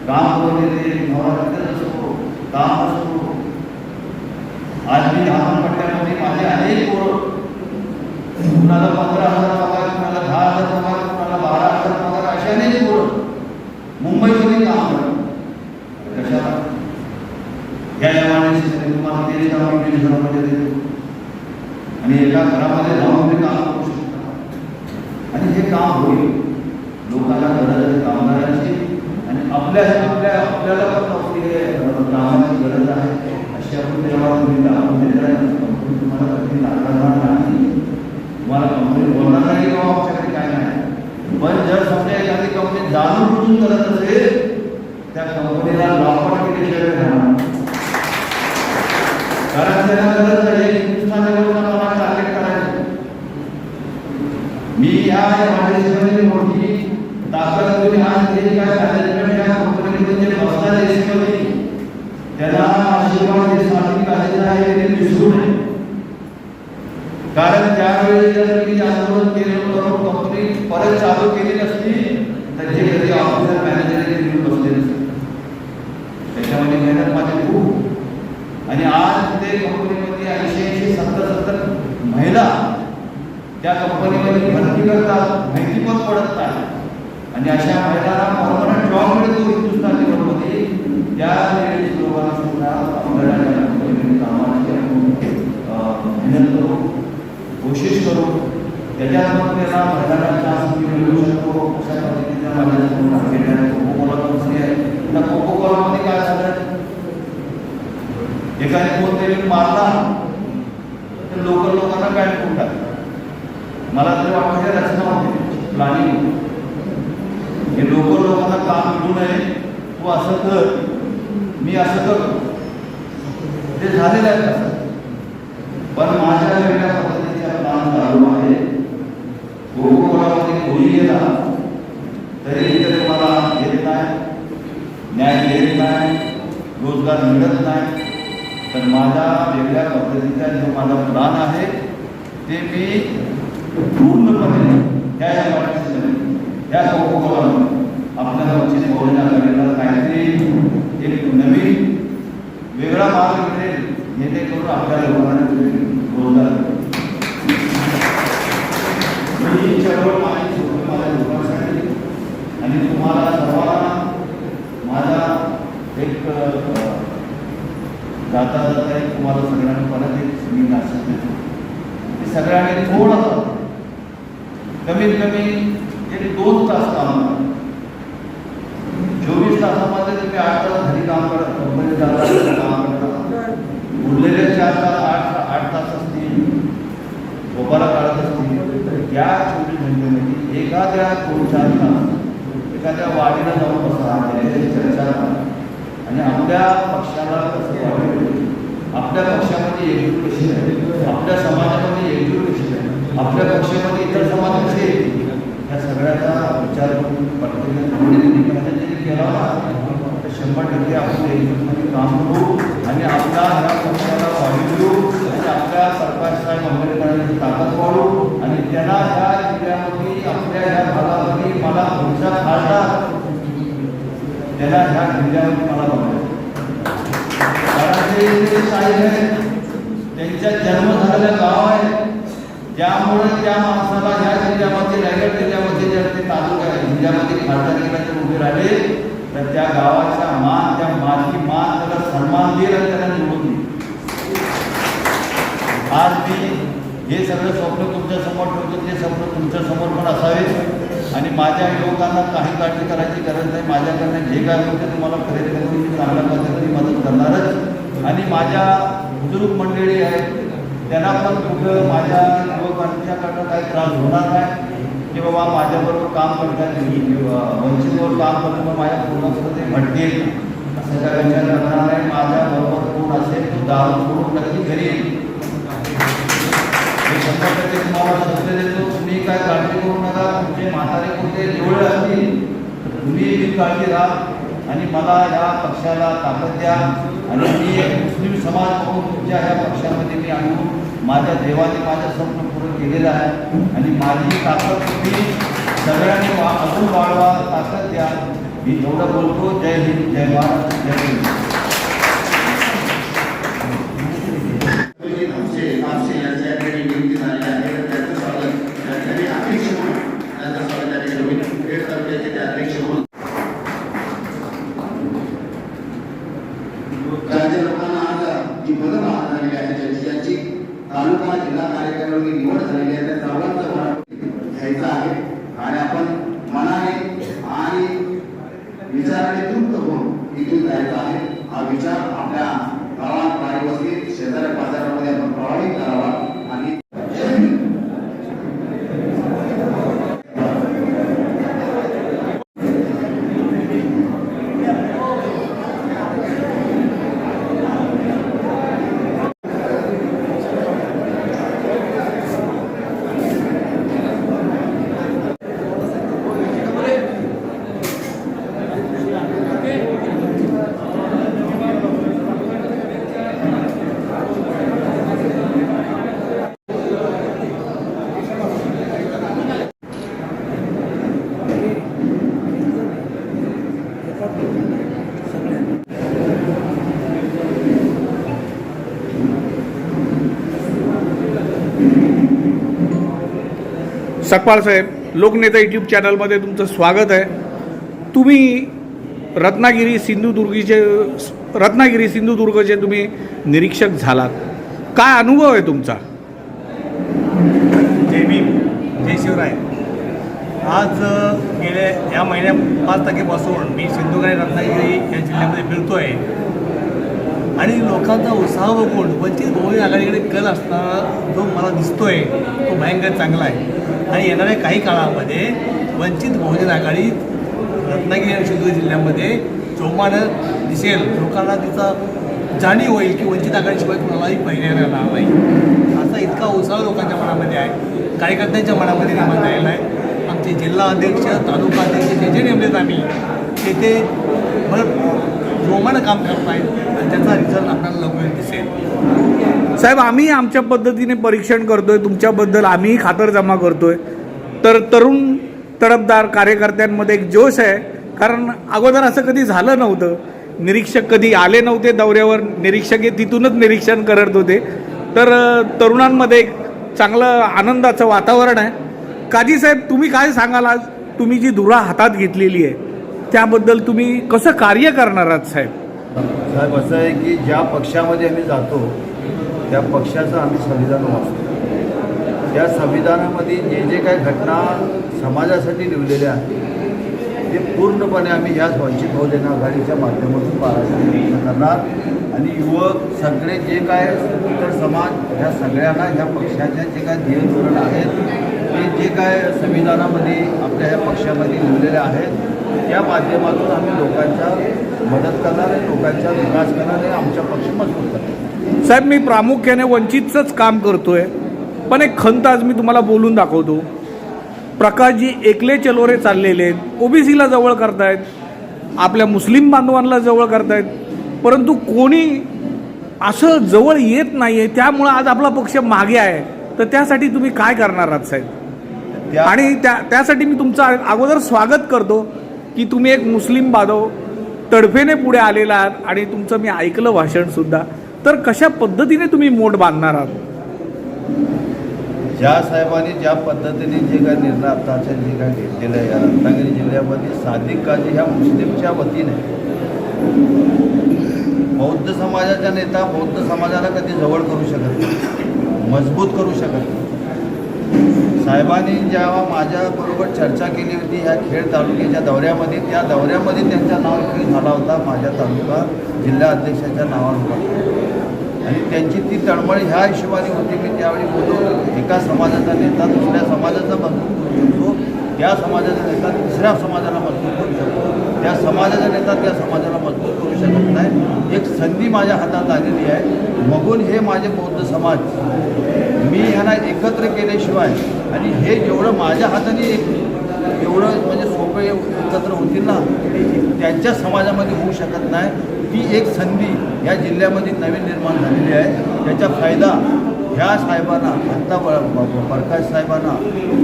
काम करून येते नवरात्र असतो काम असतो. आज मी लहानपट्ट्यामध्ये माझे अनेक पोरं कुणाला 15,000 पगार कुणाला 10,000 पगार कुणाला 12,000 पगार अशा अनेक पोरं मुंबईमध्ये काम करतात कशाला या एमआयडीसीसाठी तुम्हाला 23,000 देतो आणि एका घरामध्ये जाऊन ते काम करू शकता आणि हे काम होईल. लोकांना गरज आहे कामगारांची आणि आपल्याला पण कामाची गरज आहे अशी आपण तेव्हा तुम्ही काम कंपनी तुम्हाला कधी नाकारणार नाही, तुम्हाला कंपनी बोलणार नाही किंवा आमच्याकडे काय नाही. पण जर समजा एखादी कंपनी जाणून बुजून करत असेल त्या कंपनीला लॉकआउट केल्याशिवाय राहणार. कारण त्याला गरज आहे हिंदुस्थान लोकांना टार्गेट करायचं. मी या माझ्या जीवनाची मोठी ताकद तुम्ही आज जे काय मॅनेजमेंट या कंपनीमध्ये जे बसणार एसीमध्ये त्याला आशीर्वाद देण्यासाठी काढलेला आहे ते विसरू नये. कारण त्यावेळी जर मी आंदोलन केलं करून कंपनी परत चालू केली नसती तर जे कधी ऑफिसर मॅनेजर घेऊन बसले नसते. त्याच्यामध्ये मेहनत माझी खूप. आणि आज ते कंपनीमध्ये 80-70 महिला त्या कंपनीमध्ये भरती करतात, माहिती पण पडत नाही. आणि अशा महिलांना परमनंट जॉब मिळतो हिंदुस्थान लेवलमध्ये. त्या लेडीज लोकांना सुद्धा आपल्याला त्या कंपनीमध्ये कामाची मेहनत करू, कोशिश करू, त्याच्यातून त्यांना महिलांना चान्स मिळू शकतो. अशा पद्धतीने माझ्यासमोर टार्गेट आहे. कोकोकोला कंपनी आहे. त्या कोकोकोलामध्ये काय झालं, एकाने कोणतरी मारला तर लोकांना काय करून टाकलं. मला तरी वाटतं हे रचना होते, प्लॅनिंग. हे लोकांना काम मिळू नये, तू असं कर, मी असं करतो, ते झालेलं आहे तसं. पण माझ्या वेगळ्या पद्धतीचा प्लॅन चालू आहे. कोकोकोलामध्ये कोणी गेला तरी इकडे मला येत नाही, न्याय देत नाही, रोजगार मिळत नाही. तर माझा वेगळ्या पद्धतीचा जो माझा प्लॅन आहे ते मी पूर्णपणे या कोकोकोलामध्ये आपल्याला वंचित बहुजन आघाडीला काहीतरी एक नवीन वेगळा मार्ग मिळेल, जेणेकरून आपल्या लोकांना रोजगार. मी चळवळ माझी माझ्या लोकांसाठी आणि तुम्हाला सर्वांना माझा एक जाता जाता एक तुम्हाला सगळ्यांना परत एक मी नाशिक देतो की सगळ्यांनी थोडंसं कमीत कमी एक 2 तास काम करा. 24 तासामध्ये तुम्ही 8 तास घरी काम करा, कंपनीत काम करता. उरलेले 4 तास 8 तास असतील, झोपाला काढत असतील. या 24 घंटेमध्ये एखाद्या 2-4 तास एखाद्या वाडीला जाऊन बसा, त्याच्याशी चर्चा करा आणि आपल्या पक्षाला कसं वाढेल, आपल्या पक्षामध्ये एकजूट कशी आहे, आपल्या समाजामध्ये एकजूट कशी आहे, आपल्या पक्षामध्ये इतर समाज कसे येतील, या सगळ्याचा विचार करून पटकन केला तर 100% आपण एकजूटमध्ये काम करू आणि आपल्या ह्या पक्षाला वाढू देऊ आणि आपल्या प्रकाशसाहेब आंबेडकरांची ताकद वाढू. आणि त्यांना ह्या जिल्ह्यामध्ये आपल्या ह्या भागामध्ये मला पुढचा खासदार त्याला ह्या जिल्ह्यामध्ये मला बघायचं. कारण ते साहेब आहेत, त्यांचा जन्म झालेलं गाव आहे, त्यामुळे त्या माणसाला ह्या जिल्ह्यामध्ये रायगड जिल्ह्यामध्ये जर ते तालुका जिल्ह्यामध्ये खासदारकीला जर उभे राहिले तर त्या गावाचा मान, त्या माझी मान त्याला सन्मान देईल आणि त्याला निवडून देईल. आज मी हे सगळं स्वप्न तुमच्या समोर ठेवतो, ते स्वप्न तुमच्या समोर पण असावे. आणि माझ्या लोकांना काही काळजी करायची गरज नाही. माझ्याकडनं जे काय होते तुम्हाला खरेदी करून मी चांगल्या पद्धतीने मदत करणारच. आणि माझ्या बुजुर्ग मंडळी आहेत त्यांना पण कुठं माझ्या युवकांच्याकडनं काही त्रास होणार नाही की बाबा माझ्याबरोबर काम करतात, वंचितवर काम करून माझ्या पूर्ण ते भटकेल असं काय विचार करणार नाही. माझ्याबरोबर कोण असेल तो दारू सोडून नक्की घरी येईल. हे 100% तुम्हाला सत्य देतो. तुम्ही काय काळजी करू नका. तुमचे म्हातारे कोणते जवळ असतील तर तुम्ही काळजी राहा आणि मला या पक्षाला ताकद द्या. आणि मी एक मुस्लिम समाज म्हणून तुमच्या ह्या पक्षामध्ये मी आणून माझ्या देवाने माझं स्वप्न पूर्ण केलेलं आहे. आणि माझी ताकद तुम्ही सगळ्यांनी अजून वाढवा, ताकद द्या. मी एवढं बोलतो. जय हिंद, जय महाराष्ट्र, जय हिंद. राज्य लोकांना आज जी पदं झालेली आहे ज्यांची तालुका जिल्हा कार्यक्रमाची निवड झालेली आहे त्या सर्वांचं घ्यायचं आहे. आणि आपण मनाने आणि विचाराने तृप्त होऊन इथून जायचं आहे. हा विचार आपल्या गावात, पारिवस्तीत, शेजारी बाजारामध्ये आपण प्रभावित सकपाळ साहेब, लोकनेता यूट्यूब चॅनलमध्ये तुमचं स्वागत आहे. तुम्ही रत्नागिरी सिंधुदुर्गचे तुम्ही निरीक्षक झालात. काय अनुभव आहे तुमचा? जय भीम, जय शिवराय. आज गेल्या या महिन्या 5 तारखेपासून मी सिंधुदुर्ग आणि रत्नागिरी या जिल्ह्यामध्ये फिरतो आहे आणि लोकांचा उत्साह बघून वंचित बहुजन आघाडीकडे कल असताना जो मला दिसतो आहे तो भयंकर चांगला आहे. आणि येणाऱ्या काही काळामध्ये वंचित बहुजन आघाडी रत्नागिरी आणि सिंधुदुर्ग जिल्ह्यामध्ये जोमानं दिसेल. लोकांना तिचा जाणीव होईल की वंचित आघाडीशिवाय कुणालाही पर्याय राहणार नाही. असा इतका उत्साह लोकांच्या मनामध्ये आहे, कार्यकर्त्यांच्या मनामध्ये निर्माण झालेला आहे. आमचे जिल्हा अध्यक्ष, तालुका अध्यक्ष जे नेमलेत आम्ही ते जोमानं काम करत आहेत आणि त्याचा रिझल्ट आपल्याला लवकर दिसेल. साहेब, आम्ही आमच्या पद्धतीने परीक्षण करतोय, तुमच्याबद्दल आम्ही खातरजमा करतोय. तर तरुण तडफदार कार्यकर्त्यांमध्ये एक जोश आहे, कारण अगोदर असं कधी झालं नव्हतं. निरीक्षक कधी आले नव्हते दौऱ्यावर, निरीक्षक हे तिथूनच निरीक्षण करत होते. तर तरुणांमध्ये एक चांगलं आनंदाचं वातावरण आहे. काजी साहेब, तुम्ही काय सांगाल? आज तुम्ही जी धुरा हातात घेतलेली आहे त्याबद्दल तुम्ही कसं कार्य करणार आहात साहेब? साहेब, असं आहे की ज्या पक्षामध्ये आम्ही जातो त्या पक्षाचं आम्ही संविधान वाचतो. त्या संविधानामध्ये जे जे काही घटना समाजासाठी लिहिलेल्या आहेत ते पूर्णपणे आम्ही ह्या वंचित बहुजन आघाडीच्या माध्यमातून पाळायचा प्रयत्न करणार. आणि युवक सगळे जे काय इतर समाज ह्या सगळ्यांना ह्या पक्षाच्या जे काय ध्येय धोरण आहेत ते जे काय संविधानामध्ये आपल्या ह्या पक्षामध्ये लिहिलेले आहेत त्या माध्यमातून आम्ही लोकांच्या मदत करणार आहे, लोकांचा विकास करणार आहे, आमचा पक्ष मजबूत करणार. साहेब, मी प्रामुख्याने वंचितचंच काम करतोय, पण एक खंत आज मी तुम्हाला बोलून दाखवतो. प्रकाशजी एकले चलोरे चाललेले आहेत, ओबीसीला जवळ करतायत, आपल्या मुस्लिम बांधवांना जवळ करतायत, परंतु कोणी असं जवळ येत नाही आहे. त्यामुळं आज आपला पक्ष मागे आहे. तर त्यासाठी तुम्ही काय करणार आहात साहेब? आणि त्यासाठी मी तुमचं अगोदर स्वागत करतो की तुम्ही एक मुस्लिम बांधव तडफेने पुढे आलेला आहात आणि तुमचं मी ऐकलं भाषणसुद्धा. तर कशा पद्धतीने तुम्ही मोठ बांधणार आहात? ज्या साहेबांनी ज्या पद्धतीने जे काही निर्णय आताच्या जे काही घेतलेलं आहे या रत्नागिरी जिल्ह्यामध्ये सादिक काजी ह्या मुस्लिमच्या वतीने बौद्ध समाजाचा नेता बौद्ध समाजाला कधी जवळ करू शकत नाही, मजबूत करू शकत नाही. साहेबांनी जेव्हा माझ्याबरोबर चर्चा केली होती ह्या खेड तालुक्याच्या दौऱ्यामध्ये, त्या दौऱ्यामध्ये त्यांचा नाव इकडे झाला होता माझ्या तालुका जिल्हा अध्यक्षाच्या नावावर. आणि त्यांची ती तळमळ ह्या हिशोबाने होती की त्यावेळी बोलतो एका समाजाचा नेता दुसऱ्या समाजाचा मजबूत करू शकतो, त्या समाजाचा नेता तिसऱ्या समाजाला मजबूत करू शकतो, त्या समाजाचा नेता त्या समाजाला मजबूत करू शकत नाही. एक संधी माझ्या हातात आलेली आहे. मगून हे माझे बौद्ध समाज मी ह्यांना एकत्र केल्याशिवाय आणि हे जेवढं माझ्या हाताने एवढं म्हणजे सोपे एकत्र होतील ना त्यांच्या समाजामध्ये होऊ शकत नाही. ती एक संधी या जिल्ह्यामध्ये नवीन निर्माण झालेली आहे. त्याचा फायदा ह्या साहेबांना आत्ता प्रकाश साहेबांना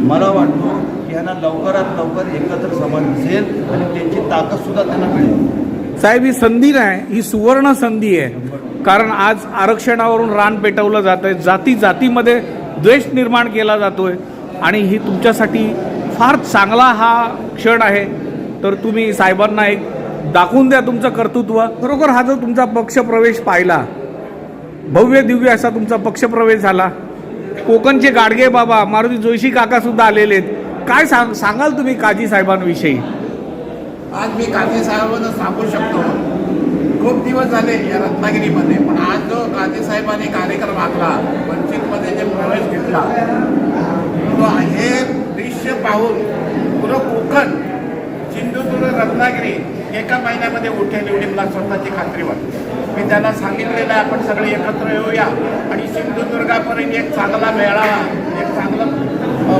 मला वाटतो की ह्यांना लवकरात लवकर एकत्र समाज दिसेल आणि त्यांची ताकदसुद्धा त्यांना मिळेल. साहेब, ही संधी नाही, ही सुवर्ण संधी आहे. कारण आज आरक्षणावरून रान पेटवलं जात आहे, जातीमध्ये द्वेष निर्माण केला जातोय आणि ही तुमच्यासाठी फार चांगला हा क्षण आहे. तर तुम्ही साहेबांना एक दाखवून द्या तुमचं कर्तृत्व. खरोखर हा जो तुमचा पक्षप्रवेश पाहिला, भव्य दिव्य असा तुमचा पक्षप्रवेश झाला. कोकणचे गाडगे बाबा मारुती जोशी काका सुद्धा आलेले आहेत. काय सांगाल तुम्ही काजी साहेबांविषयी? आज मी काजी साहेबांना सांगू शकतो खूप दिवस झाले या रत्नागिरीमध्ये, पण आज जो काजी साहेबांनी कार्यक्रम आखला, वंचितमध्ये जे प्रवेश घेतला, तो हे दृश्य पाहून पुरं कोकण, सिंधुदुर्ग, रत्नागिरी एका महिन्यामध्ये उठेल एवढी मला स्वतःची खात्री वाटते. मी त्यांना सांगितलेलं आहे आपण सगळे एकत्र येऊया आणि सिंधुदुर्गापर्यंत एक चांगला मेळावा, एक चांगलं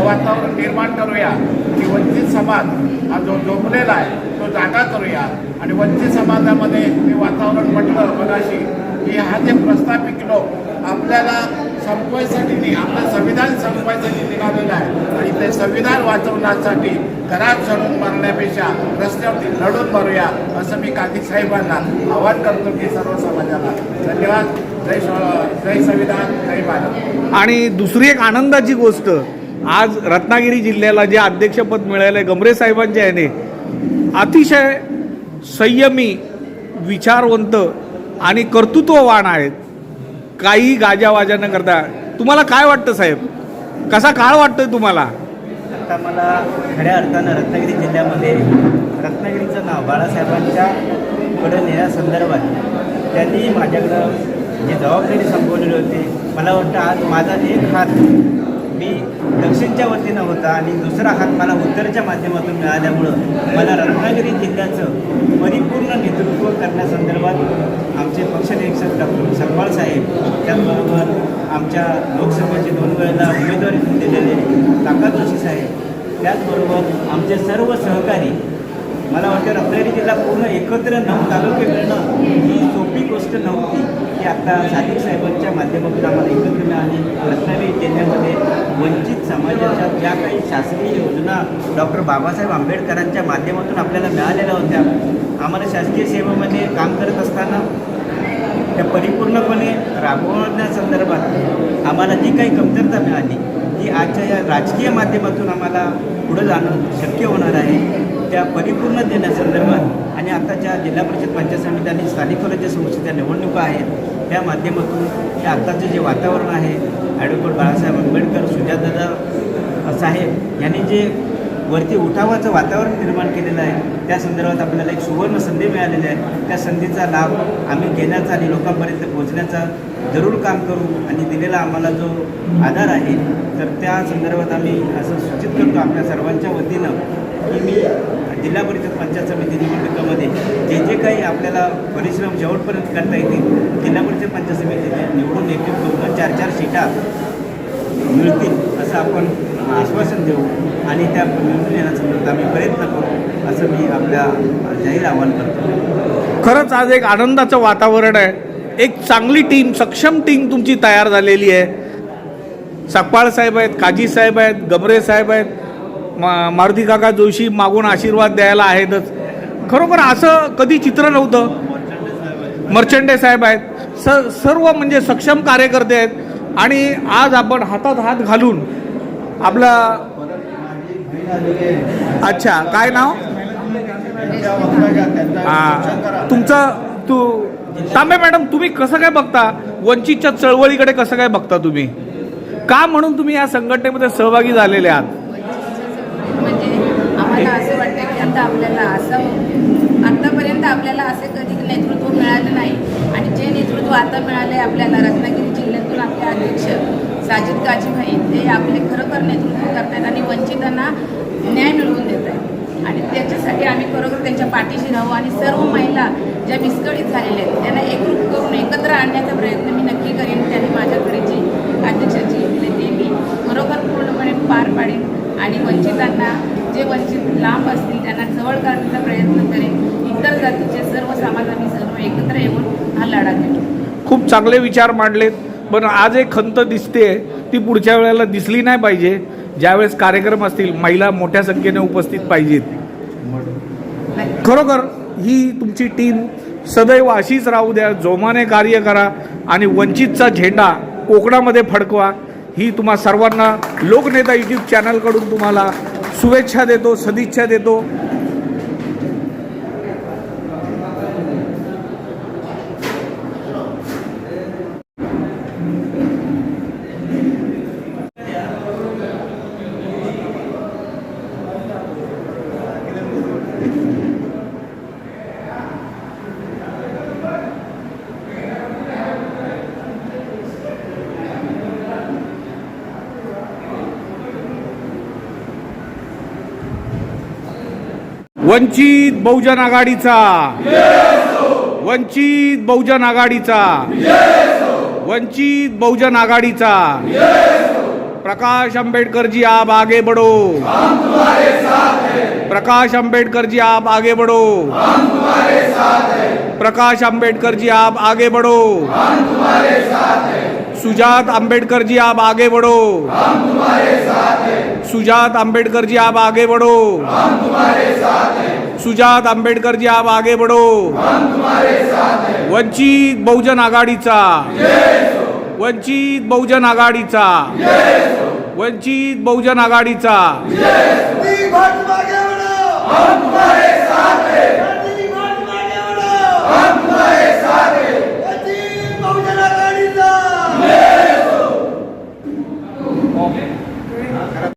वातावरण निर्माण करूया की वंचित समाज हा जो झोपलेला आहे तो जागा करूया. आणि वंचित समाजामध्ये मी वातावरण म्हटलं मगाशी की हा जे प्रस्थापित लोक आपल्याला संपवायसाठी नाही, आपलं संविधान संपवायसाठी निघालेलं आहे आणि ते संविधान वाचवण्यासाठी घरात चढून मारण्यापेक्षा रस्त्यावरती लढून मारूया असं मी काजी साहेबांना आवाहन करतो की सर्व समाजाला. धन्यवाद. जय संविधान, जय भारत. आणि दुसरी एक आनंदाची गोष्ट आज रत्नागिरी जिल्ह्याला जे अध्यक्षपद मिळालं आहे गमरे साहेबांच्या याने, अतिशय संयमी, विचारवंत आणि कर्तृत्ववान आहेत, काही गाजावाजा न करता. तुम्हाला काय वाटतं साहेब, कसा काळ वाटतोय तुम्हाला? आता मला खऱ्या अर्थानं रत्नागिरी जिल्ह्यामध्ये रत्नागिरीचं नाव बाळासाहेबांच्या पुढे नेण्यासंदर्भात त्यांनी माझ्याकडं जी जबाबदारी संपवलेली होती, मला वाटतं आज माझा एक हात मी दक्षिणच्या वतीनं होता आणि दुसरा हात मला उत्तरच्या माध्यमातून मिळाल्यामुळं मला रत्नागिरी जिल्ह्याचं परिपूर्ण नेतृत्व करण्यासंदर्भात आमचे पक्षनिरीक्षक डॉक्टर सकपाळ साहेब, त्याचबरोबर आमच्या लोकसभेचे 2 वेळेला उमेदवारी दिलेले काका जोशी साहेब, त्याचबरोबर आमचे सर्व सहकारी, मला वाटतं रत्नागिरी जिल्हा पूर्ण एकत्र 9 तालुके मिळणं ही सोपी गोष्ट नव्हती, की आता सादिक साहेबांच्या माध्यमातून आम्हाला एकत्र मिळाली. रत्नागिरी जिल्ह्यामध्ये वंचित समाजाच्या ज्या काही शासकीय योजना डॉक्टर बाबासाहेब आंबेडकरांच्या माध्यमातून आपल्याला मिळालेल्या होत्या, आम्हाला शासकीय सेवेमध्ये काम करत असताना त्या परिपूर्णपणे राबवण्यासंदर्भात आम्हाला जी काही कमतरता मिळाली ती आजच्या या राजकीय माध्यमातून आम्हाला पुढं जाणं शक्य होणार आहे. त्या परिपूर्ण देण्यासंदर्भात आणि आताच्या जिल्हा परिषद पंचायत समिती आणि स्थानिक स्वराज्य संस्थेच्या निवडणुका आहेत, त्या माध्यमातून हे आत्ताचं जे वातावरण आहे, ॲडव्होकेट बाळासाहेब आंबेडकर, सुजातदादा साहेब यांनी जे वरती उठावाचं वातावरण निर्माण केलेलं आहे, त्या संदर्भात आपल्याला एक सुवर्ण संधी मिळालेली आहे. त्या संधीचा लाभ आम्ही घेण्याचा आणि लोकांपर्यंत पोहोचण्याचा जरूर काम करू आणि दिलेला आम्हाला जो आधार आहे, तर त्या संदर्भात आम्ही असं सूचित करतो आपल्या सर्वांच्या वतीनं की मी जिल्हा परिषद पंचायत समिती निवडणुकीमध्ये जे जे काही आपल्याला परिश्रम शेवटपर्यंत करता येतील, जिल्हा परिषद पंचायत समितीने निवडून एकूण 2-4 सीटा मिळतील असं आपण आश्वासन देऊ आणि त्या निवडून येण्यासंदर्भात आम्ही प्रयत्न करू, असं मी आपल्या जाहीर आवाहन करतो. खरंच आज एक आनंदाचं वातावरण आहे. एक चांगली टीम, सक्षम टीम तुमची तयार झालेली आहे. सकपाळ साहेब आहेत, काजी साहेब आहेत, गमरे साहेब आहेत, मारुती काका जोशी मागून आशीर्वाद द्यायला आहेतच. खरोखर असं कधी चित्र नव्हतं. मर्चंडे साहेब आहेत, सर्व म्हणजे सक्षम कार्यकर्ते आहेत आणि आज आपण हातात हात घालून आपला, अच्छा काय नाव तुमचं तांबे मॅडम, तुम्ही कसं काय बघता वंचितच्या चळवळीकडे, कसं काय बघता तुम्ही? का म्हणून तुम्ही या संघटनेमध्ये सहभागी झालेले आहात? म्हणजे आम्हाला असं वाटतं की आता आपल्याला आतापर्यंत आपल्याला असे कधी नेतृत्व मिळालं नाही आणि जे नेतृत्व आता मिळाले आपल्याला रत्नागिरी जिल्ह्यातून आपले अध्यक्ष साजिद काजीभाई, ते आपले खरोखर नेतृत्व करतात आणि वंचितांना न्याय मिळवून देत आहेत आणि त्याच्यासाठी आम्ही खरोखर त्यांच्या पाठीशी राहू आणि सर्व महिला ज्या विस्कळीत झालेल्या आहेत त्यांना एकरूप करून एकत्र आणण्याचा प्रयत्न मी नक्की करेन. त्यांनी माझ्याकडे जी अध्यक्षाची घेतली ते मी खरोखर पूर्णपणे पार पाडेन आणि वंचितांना, जे वंचित लांब असतील त्यांना जवळ करण्याचा प्रयत्न करेन. इतर जातीचे सर्व समाज आम्ही सर्व एकत्र येऊन हा लढा देऊ. खूप चांगले विचार मांडलेत, पण आज एक खंत दिसते, ती पुढच्या वेळेला दिसली नाही पाहिजे. ज्यावेळेस कार्यक्रम असतील महिला मोठ्या संख्येने उपस्थित पाहिजेत. खरोखर ही तुमची टीम सदैव अशीच राहू द्या, जोमाने कार्य करा आणि वंचितचा झेंडा कोकणामध्ये फडकवा. ही तुम्हा सर्वांना लोकनेता यूट्यूब चॅनलकडून तुम्हाला शुभेच्छा देतो, सदिच्छा देतो. वंचित बहुजन आघाडीचा, वंचित बहुजन आघाडीचा, वंचित बहुजन आघाडीचा. प्रकाश आंबेडकर जी आप आगे बढ़ो, हम तुम्हारे साथ हैं. प्रकाश आंबेडकर जी आप आगे बढ़ो, हम तुम्हारे साथ हैं. प्रकाश आंबेडकर जी आप आगे बढ़ो, हम तुम्हारे साथ हैं. सुजात आंबेडकर जी आप आगे बढ़ो, हम तुम्हारे साथ हैं. सुजात आंबेडकर जी आप आगे बढ़ो, हम तुम्हारे साथ हैं. सुजात आंबेडकर जी आप आगे बढ़ो, हम तुम्हारे साथ हैं. वंचित बहुजन आघाडीचा, वंचित बहुजन आघाडीचा. वंचित बहुजन आघाडीचा ती भाजपा घेऊन हम तुम्हारे साथ हैं ती भाजपा घेऊन हम